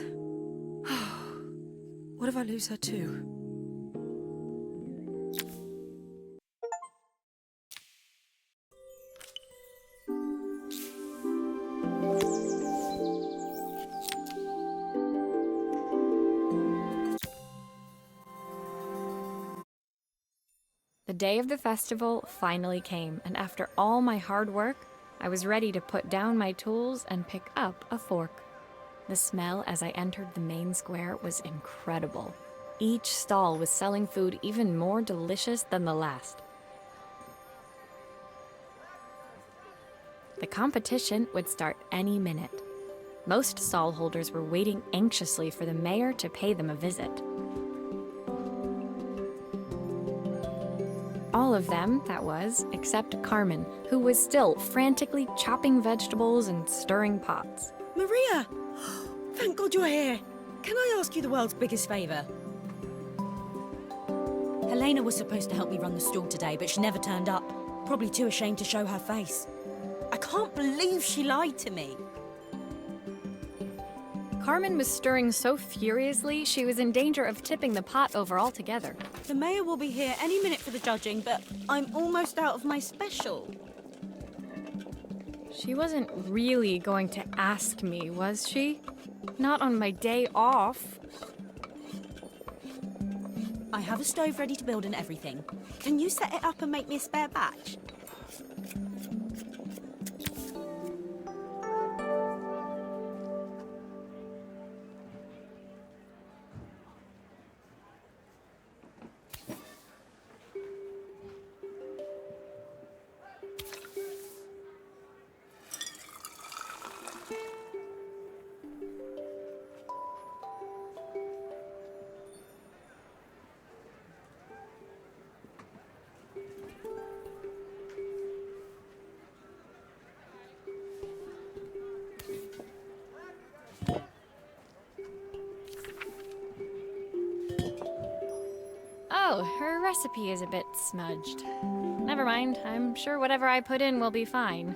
What if I lose her too? The day of the festival finally came, and after all my hard work, I was ready to put down my tools and pick up a fork. The smell as I entered the main square was incredible. Each stall was selling food even more delicious than the last. The competition would start any minute. Most stall holders were waiting anxiously for the mayor to pay them a visit. All of them, that was, except Carmen, who was still frantically chopping vegetables and stirring pots. Maria! Thank God you're here. Can I ask you the world's biggest favour? Helena was supposed to help me run the stall today, but she never turned up. probably too ashamed to show her face. I can't believe she lied to me. Carmen was stirring so furiously, she was in danger of tipping the pot over altogether. The mayor will be here any minute for the judging, but I'm almost out of my special. She wasn't really going to ask me, was she? Not on my day off. I have a stove ready to build and everything. Can you set it up and make me a spare batch? Oh, her recipe is a bit smudged. Never mind, I'm sure whatever I put in will be fine.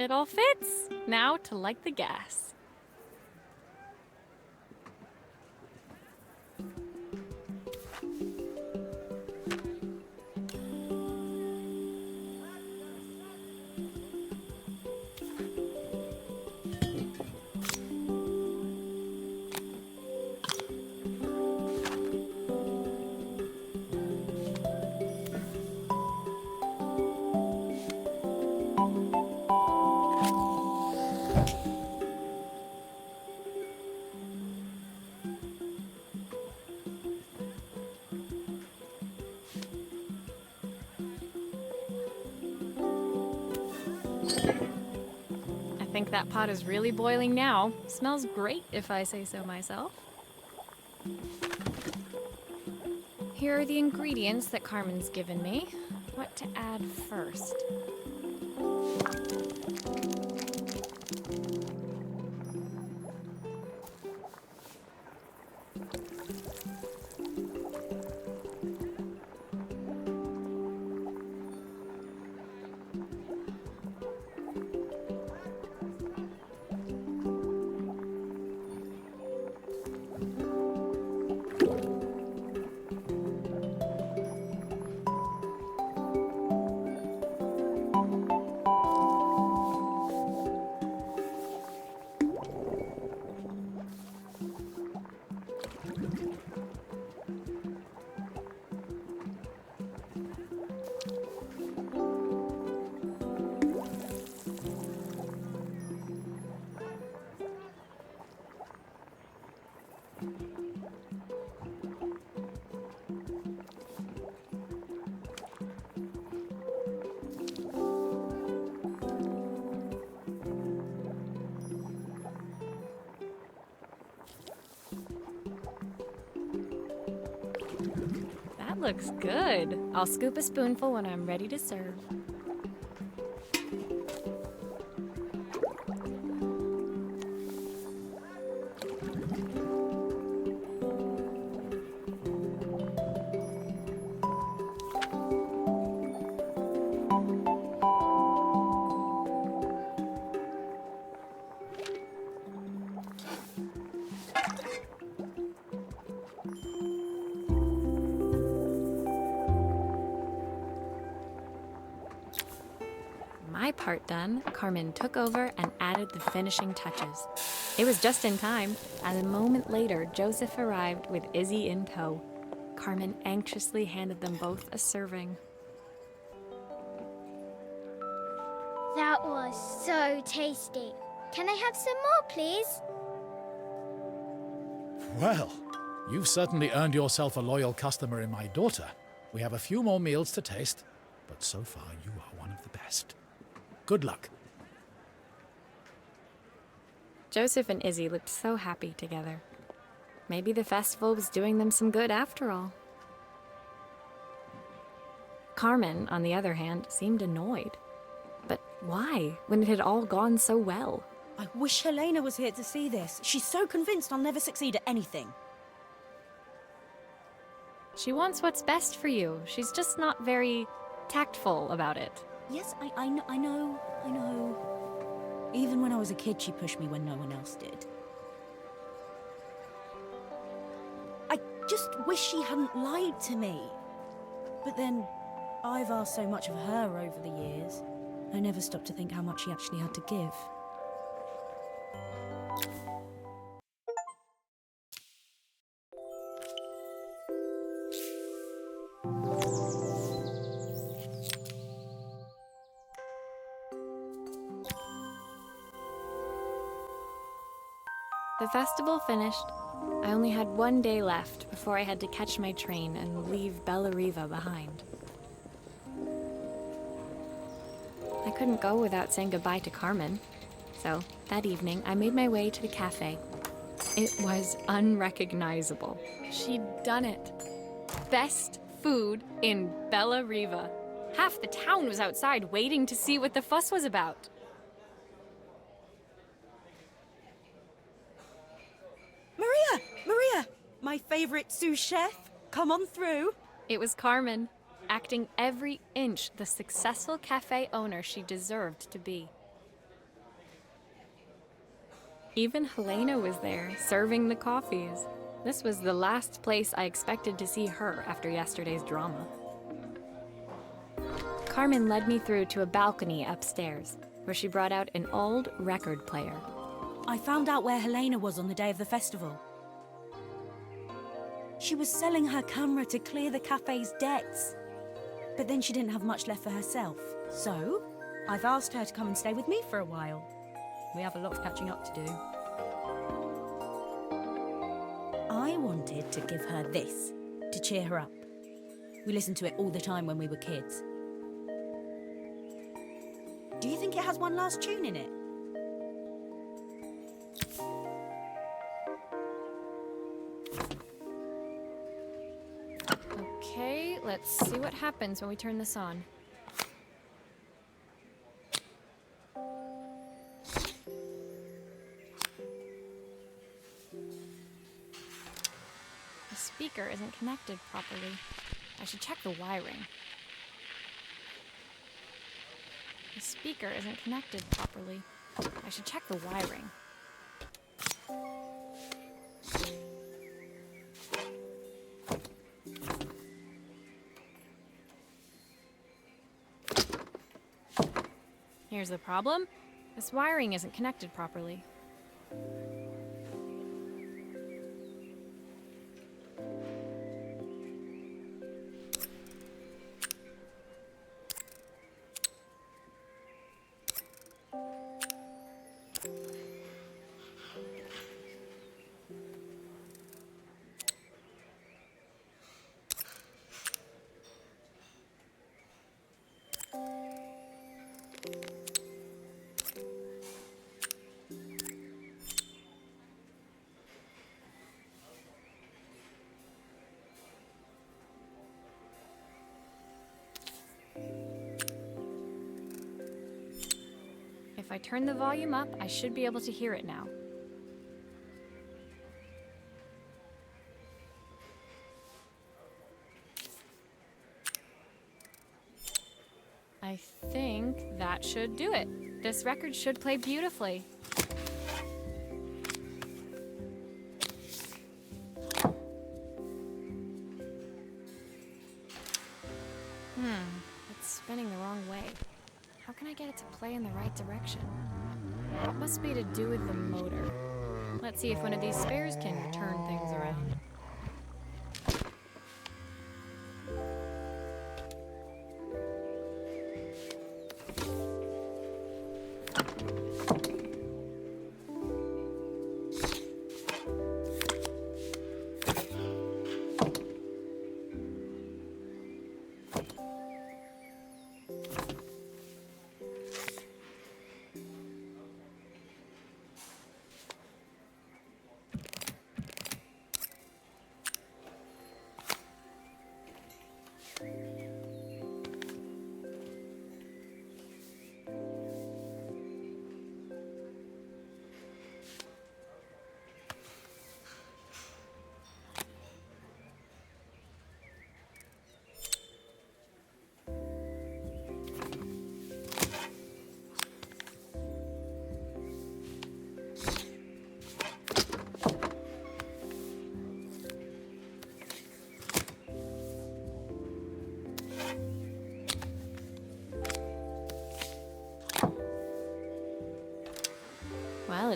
It all fits. Now to light the gas. I think that pot is really boiling now. Smells great if I say so myself. Here are the ingredients that Carmen's given me. What to add first? That looks good. I'll scoop a spoonful when I'm ready to serve. My part done, Carmen took over and added the finishing touches. It was just in time, as a moment later, Joseph arrived with Izzy in tow. Carmen anxiously handed them both a serving. That was so tasty. Can I have some more, please? Well, you've certainly earned yourself a loyal customer in my daughter. We have a few more meals to taste, but so far you are one of the best. Good luck. Joseph and Izzy looked so happy together. Maybe the festival was doing them some good after all. Carmen, on the other hand, seemed annoyed. But why, when it had all gone so well? I wish Helena was here to see this. She's so convinced I'll never succeed at anything. She wants what's best for you. She's just not very tactful about it. Yes, I know. Even when I was a kid, she pushed me when no one else did. I just wish she hadn't lied to me. But then, I've asked so much of her over the years. I never stopped to think how much she actually had to give. The festival finished. I only had one day left before I had to catch my train and leave Bellariva behind. I couldn't go without saying goodbye to Carmen. So, that evening, I made my way to the cafe. It was unrecognizable. She'd done it. Best food in Bellariva. Half the town was outside waiting to see what the fuss was about. Maria! My favorite sous chef. Come on through. It was Carmen, acting every inch the successful cafe owner she deserved to be. Even Helena was there, serving the coffees. This was the last place I expected to see her after yesterday's drama. Carmen led me through to a balcony upstairs, where she brought out an old record player. I found out where Helena was on the day of the festival. She was selling her camera to clear the cafe's debts. But then she didn't have much left for herself. So, I've asked her to come and stay with me for a while. We have a lot of catching up to do. I wanted to give her this, to cheer her up. We listened to it all the time when we were kids. Do you think it has one last tune in it? Okay, let's see what happens when we turn this on. The speaker isn't connected properly. I should check the wiring. The speaker isn't connected properly. I should check the wiring. Here's the problem. This wiring isn't connected properly. If I turn the volume up, I should be able to hear it now. I think that should do it. This record should play beautifully. It's spinning the wrong way. How can I get it to play in the right direction? It must be to do with the motor. Let's see if one of these spares can turn things around.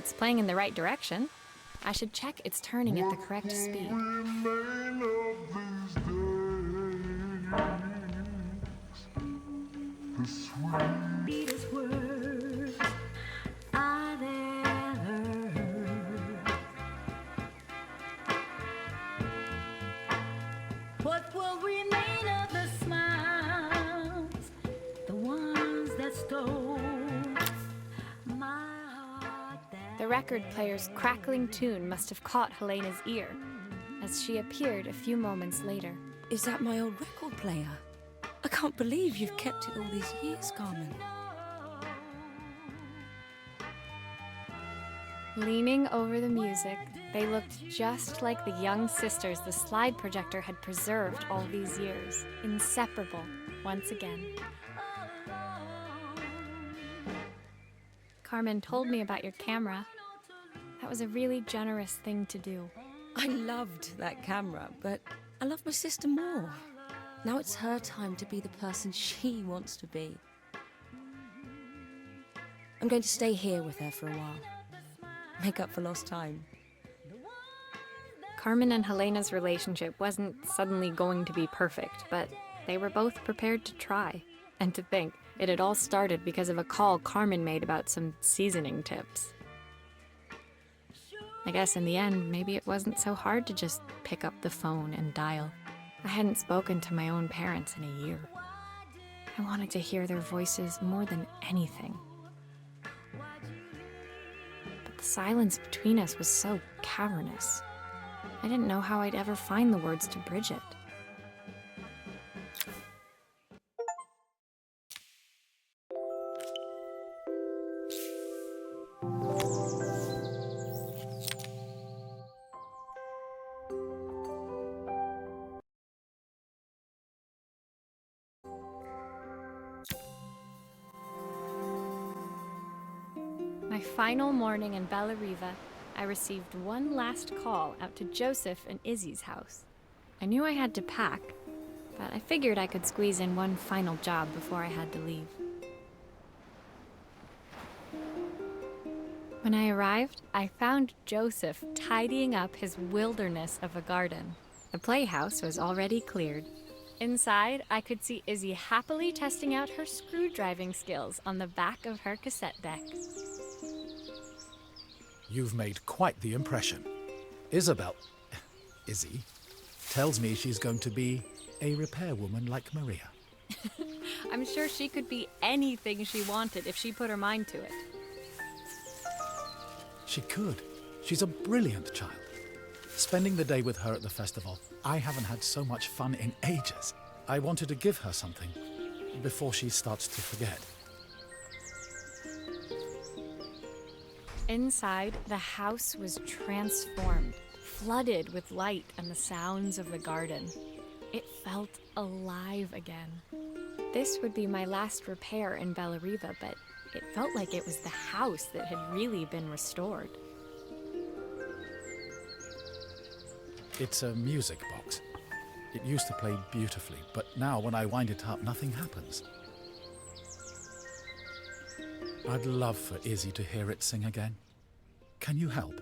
it's playing in the right direction. I should check it's turning at the correct speed. Sweetest words I've ever heard. What will remain of the smiles, the ones that stole my heart? The record player's crackling tune must have caught Helena's ear, as she appeared a few moments later. Is that my old record player? I can't believe you've kept it all these years, Carmen. Leaning over the music, they looked just like the young sisters the slide projector had preserved all these years, inseparable once again. Carmen told me about your camera. That was a really generous thing to do. I loved that camera, but I love my sister more. Now it's her time to be the person she wants to be. I'm going to stay here with her for a while. Make up for lost time. Carmen and Helena's relationship wasn't suddenly going to be perfect, but they were both prepared to try. And to think, it had all started because of a call Carmen made about some seasoning tips. I guess in the end, maybe it wasn't so hard to just pick up the phone and dial. I hadn't spoken to my own parents in a year. I wanted to hear their voices more than anything. But the silence between us was so cavernous. I didn't know how I'd ever find the words to bridge it. My final morning in Bellariva, I received one last call out to Joseph and Izzy's house. I knew I had to pack, but I figured I could squeeze in one final job before I had to leave. When I arrived, I found Joseph tidying up his wilderness of a garden. The playhouse was already cleared. Inside, I could see Izzy happily testing out her screwdriving skills on the back of her cassette deck. You've made quite the impression. Izzy, tells me she's going to be a repairwoman like Maria. I'm sure she could be anything she wanted if she put her mind to it. She could. She's a brilliant child. Spending the day with her at the festival, I haven't had so much fun in ages. I wanted to give her something before she starts to forget. Inside, the house was transformed, flooded with light and the sounds of the garden. It felt alive again. This would be my last repair in Bellariva, but it felt like it was the house that had really been restored. It's a music box. It used to play beautifully, but now when I wind it up, nothing happens. I'd love for Izzy to hear it sing again. Can you help?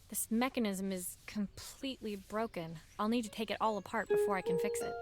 This mechanism is completely broken. I'll need to take it all apart before I can fix it.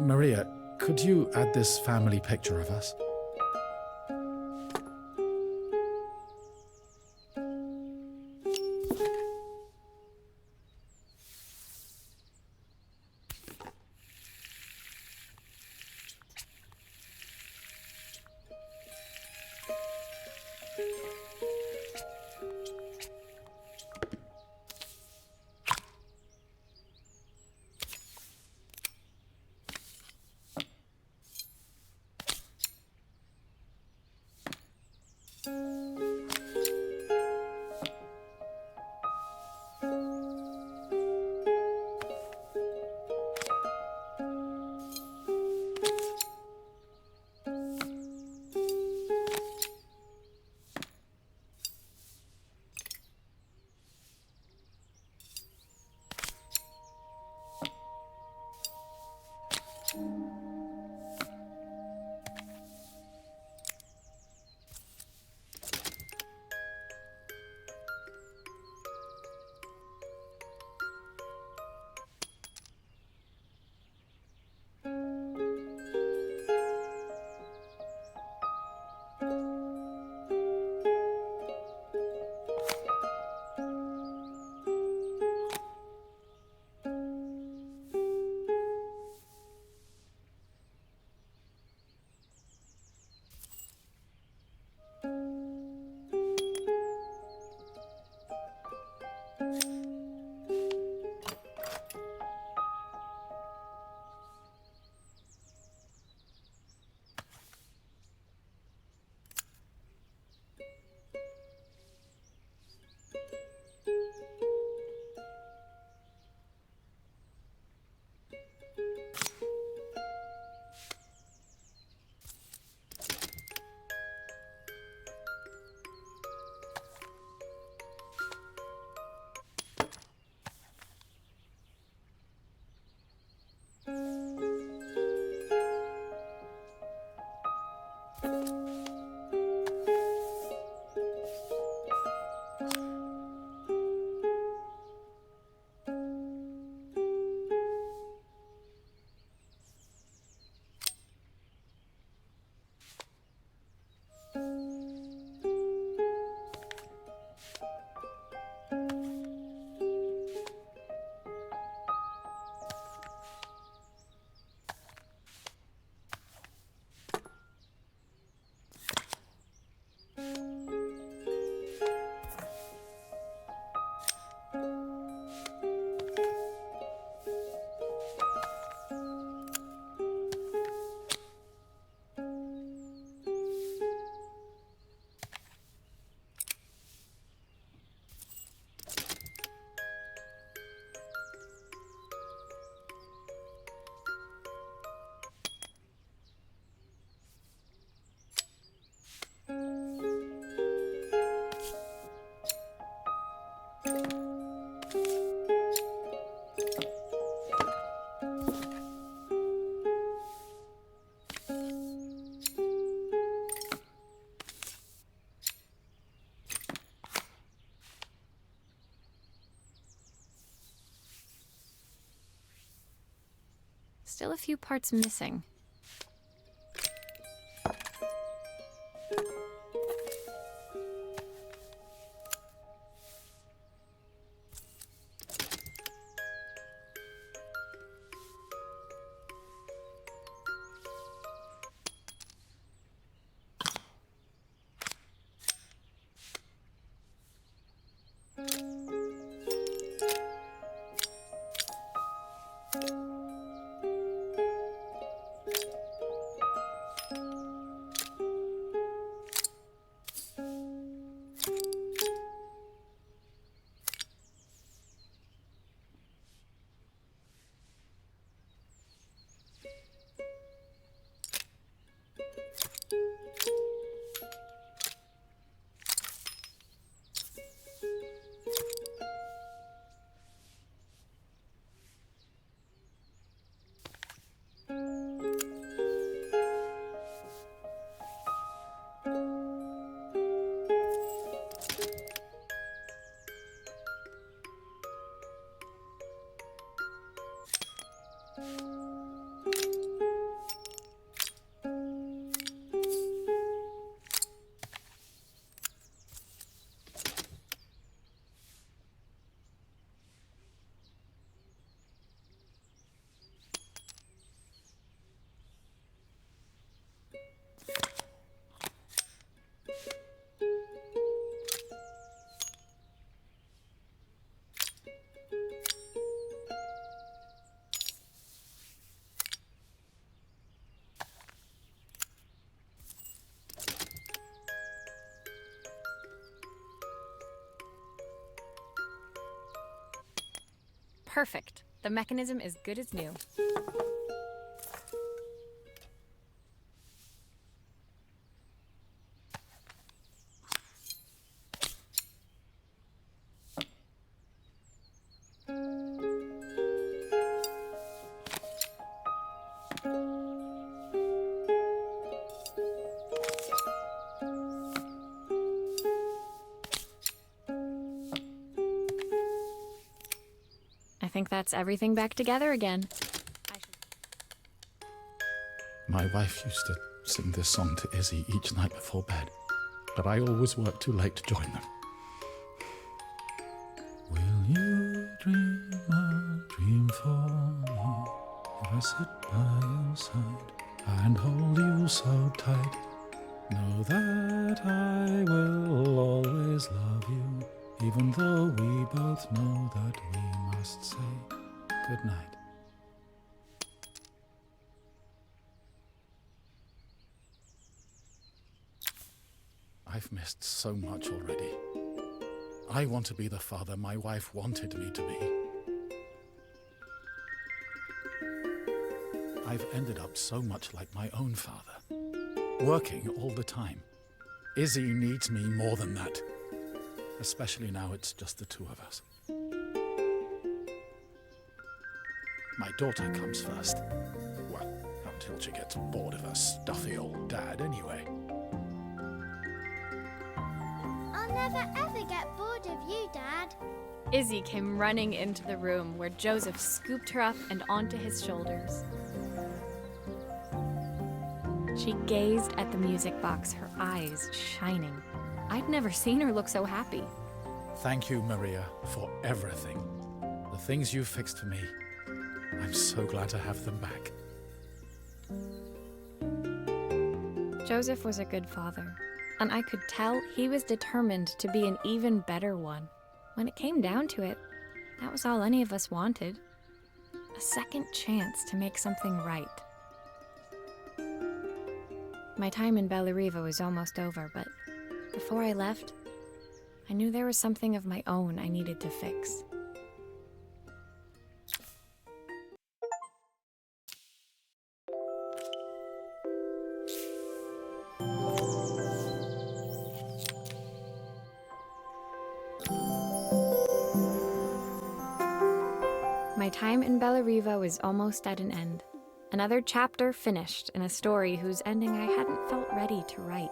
Maria, could you add this family picture of us? Still a few parts missing. Perfect. The mechanism is good as new. I think that's everything back together again. My wife used to sing this song to Izzy each night before bed, but I always worked too late to join them. Will you dream a dream for me if I sit by your side and hold you so tight? Know that I will always love you, even though we both know that we must say goodnight. I've missed so much already. I want to be the father my wife wanted me to be. I've ended up so much like my own father, working all the time. Izzy needs me more than that, especially now it's just the two of us. My daughter comes first. Well, until she gets bored of her stuffy old dad anyway. I'll never ever get bored of you, Dad. Izzy came running into the room where Joseph scooped her up and onto his shoulders. She gazed at the music box, her eyes shining. I'd never seen her look so happy. Thank you, Maria, for everything. The things you fixed for me. I'm so glad to have them back. Joseph was a good father, and I could tell he was determined to be an even better one. When it came down to it, that was all any of us wanted. A second chance to make something right. My time in Bellariva was almost over, but before I left, I knew there was something of my own I needed to fix. My time in Bellariva was almost at an end. Another chapter finished in a story whose ending I hadn't felt ready to write.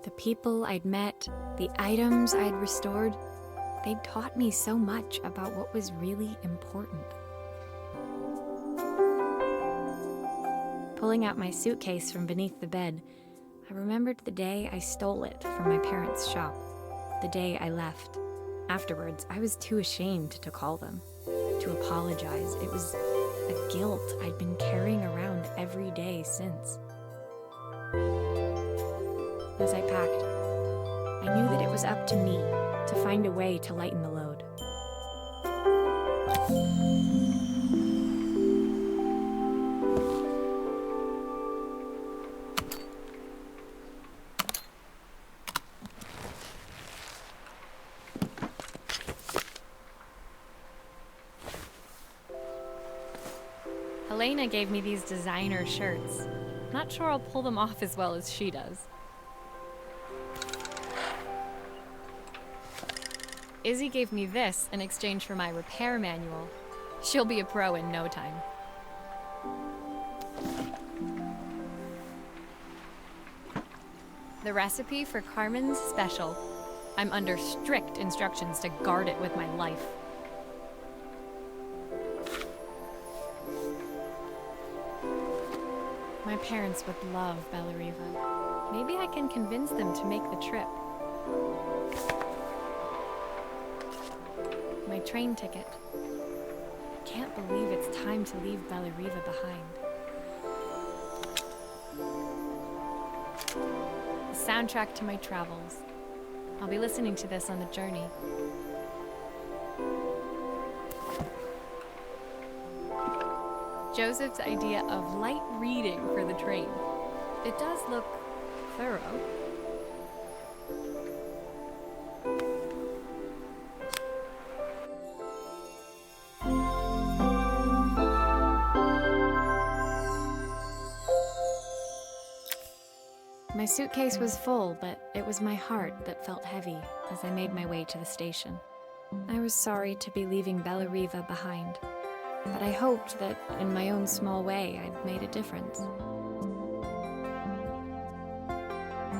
The people I'd met, the items I'd restored, they'd taught me so much about what was really important. Pulling out my suitcase from beneath the bed, I remembered the day I stole it from my parents' shop, the day I left. Afterwards, I was too ashamed to call them, to apologize. It was a guilt I'd been carrying around every day since. As I packed, I knew that it was up to me to find a way to lighten the load. Helena gave me these designer shirts. Not sure I'll pull them off as well as she does. Izzy gave me this in exchange for my repair manual. She'll be a pro in no time. The recipe for Carmen's special. I'm under strict instructions to guard it with my life. My parents would love Bellariva. Maybe I can convince them to make the trip. My train ticket. I can't believe it's time to leave Bellariva behind. The soundtrack to my travels. I'll be listening to this on the journey. Joseph's idea of light reading for the train. It does look thorough. My suitcase was full, but it was my heart that felt heavy as I made my way to the station. I was sorry to be leaving Bellariva behind, but I hoped that, in my own small way, I'd made a difference.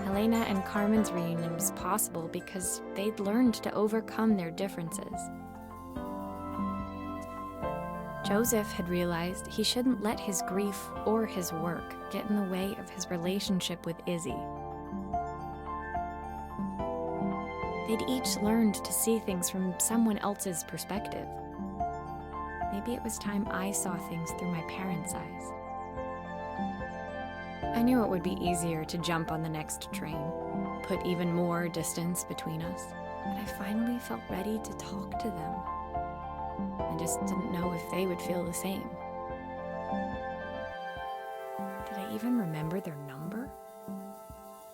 Helena and Carmen's reunion was possible because they'd learned to overcome their differences. Joseph had realized he shouldn't let his grief or his work get in the way of his relationship with Izzy. They'd each learned to see things from someone else's perspective. Maybe it was time I saw things through my parents' eyes. I knew it would be easier to jump on the next train, put even more distance between us, but I finally felt ready to talk to them. I just didn't know if they would feel the same. Did I even remember their number?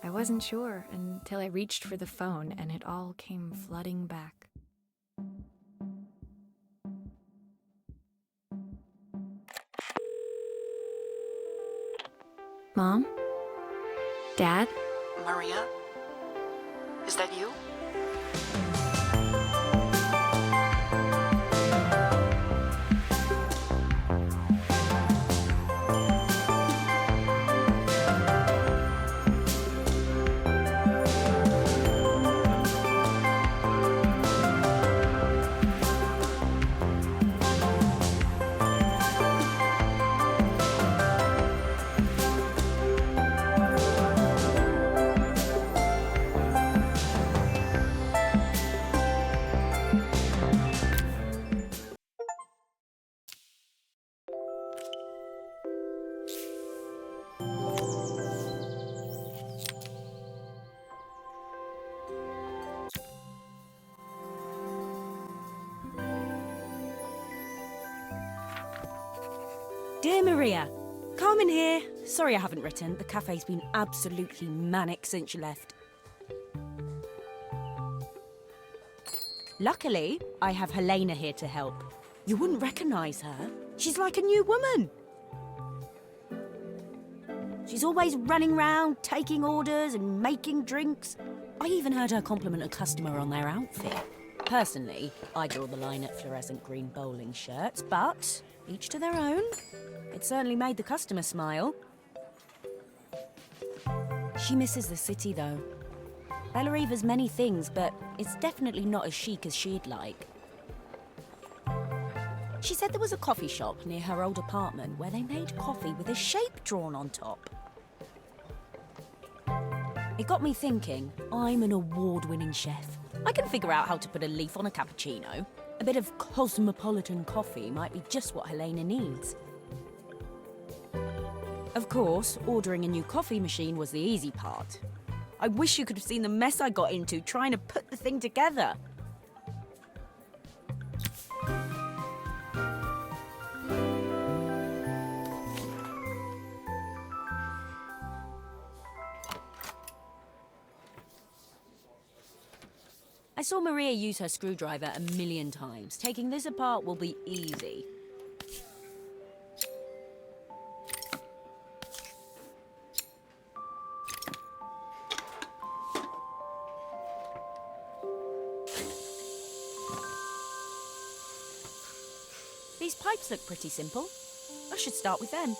I wasn't sure until I reached for the phone and it all came flooding back. Mom? Dad? Maria? Is that you? Dear Maria, Carmen here. Sorry I haven't written. The cafe's been absolutely manic since you left. Luckily, I have Helena here to help. You wouldn't recognise her. She's like a new woman. She's always running round, taking orders and making drinks. I even heard her compliment a customer on their outfit. Personally, I draw the line at fluorescent green bowling shirts, but each to their own. It certainly made the customer smile. She misses the city, though. Bellariva's many things, but it's definitely not as chic as she'd like. She said there was a coffee shop near her old apartment where they made coffee with a shape drawn on top. It got me thinking, I'm an award-winning chef. I can figure out how to put a leaf on a cappuccino. A bit of cosmopolitan coffee might be just what Helena needs. Of course, ordering a new coffee machine was the easy part. I wish you could have seen the mess I got into trying to put the thing together. I saw Maria use her screwdriver a million times. Taking this apart will be easy. These pipes look pretty simple. I should start with them.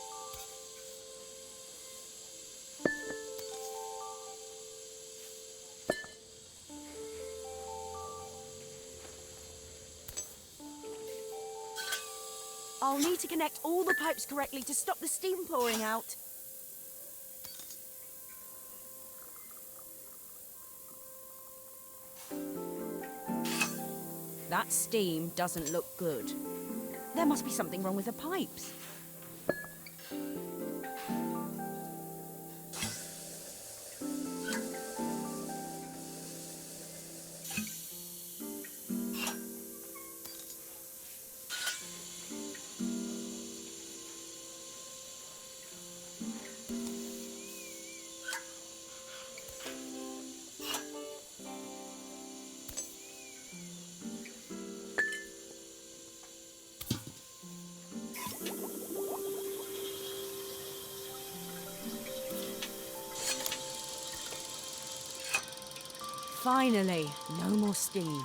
I'll need to connect all the pipes correctly to stop the steam pouring out. That steam doesn't look good. There must be something wrong with the pipes. Finally, no more steam.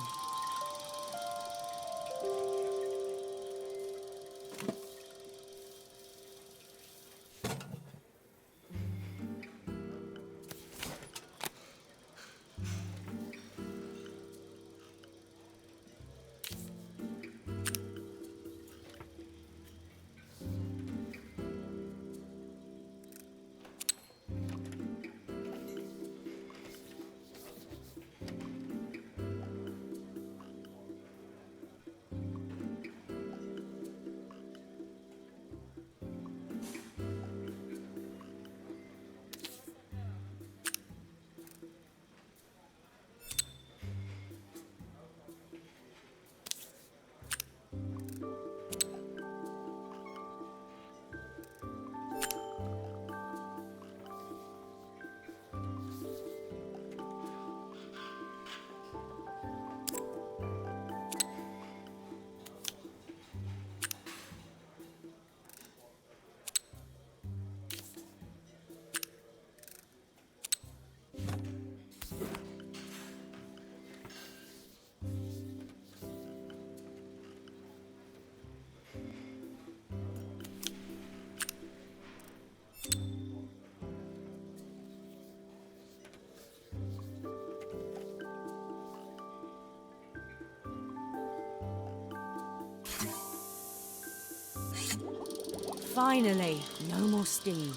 Finally, no more steam.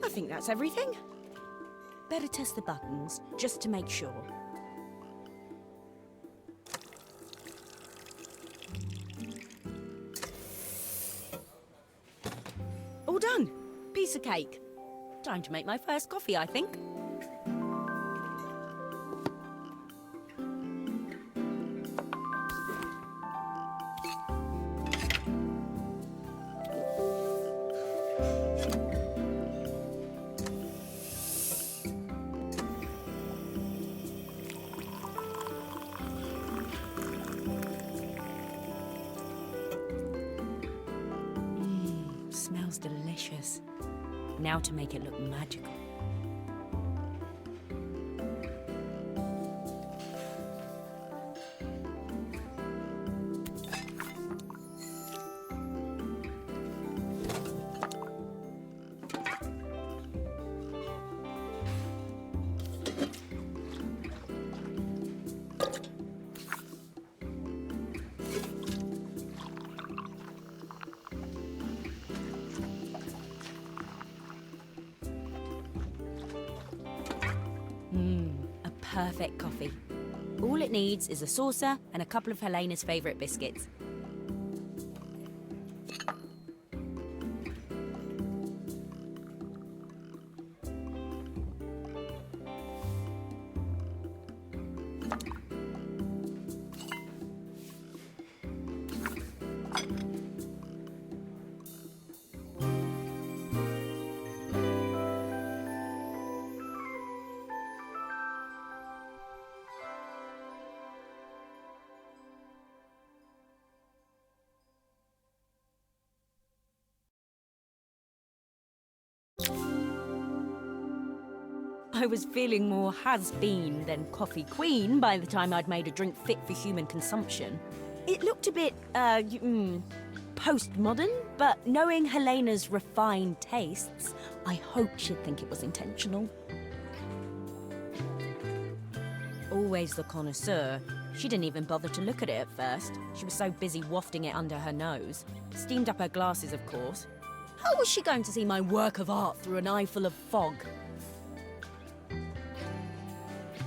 I think that's everything. Better test the buttons, just to make sure. All done. Piece of cake. Time to make my first coffee, I think. Smells delicious. Now to make it look magical. A perfect coffee. All it needs is a saucer and a couple of Helena's favourite biscuits. I was feeling more has-been than coffee queen by the time I'd made a drink fit for human consumption. It looked a bit, postmodern, but knowing Helena's refined tastes, I hoped she'd think it was intentional. Always the connoisseur, she didn't even bother to look at it at first. She was so busy wafting it under her nose. Steamed up her glasses, of course. How was she going to see my work of art through an eye full of fog?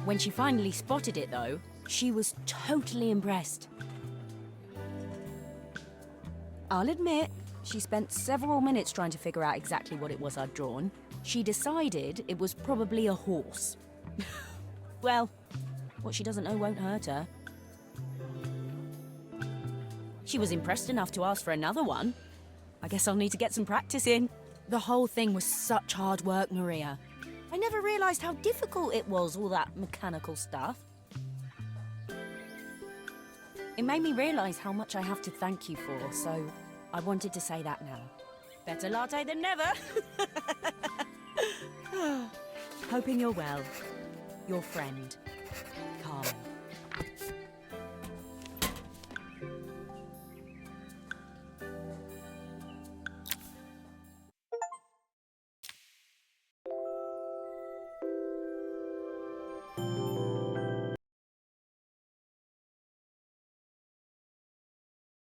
When she finally spotted it, though, she was totally impressed. I'll admit, she spent several minutes trying to figure out exactly what it was I'd drawn. She decided it was probably a horse. Well, what she doesn't know won't hurt her. She was impressed enough to ask for another one. I guess I'll need to get some practice in. The whole thing was such hard work, Maria. I never realised how difficult it was, all that mechanical stuff. It made me realise how much I have to thank you for, so I wanted to say that now. Better latte than never. Hoping you're well. Your friend.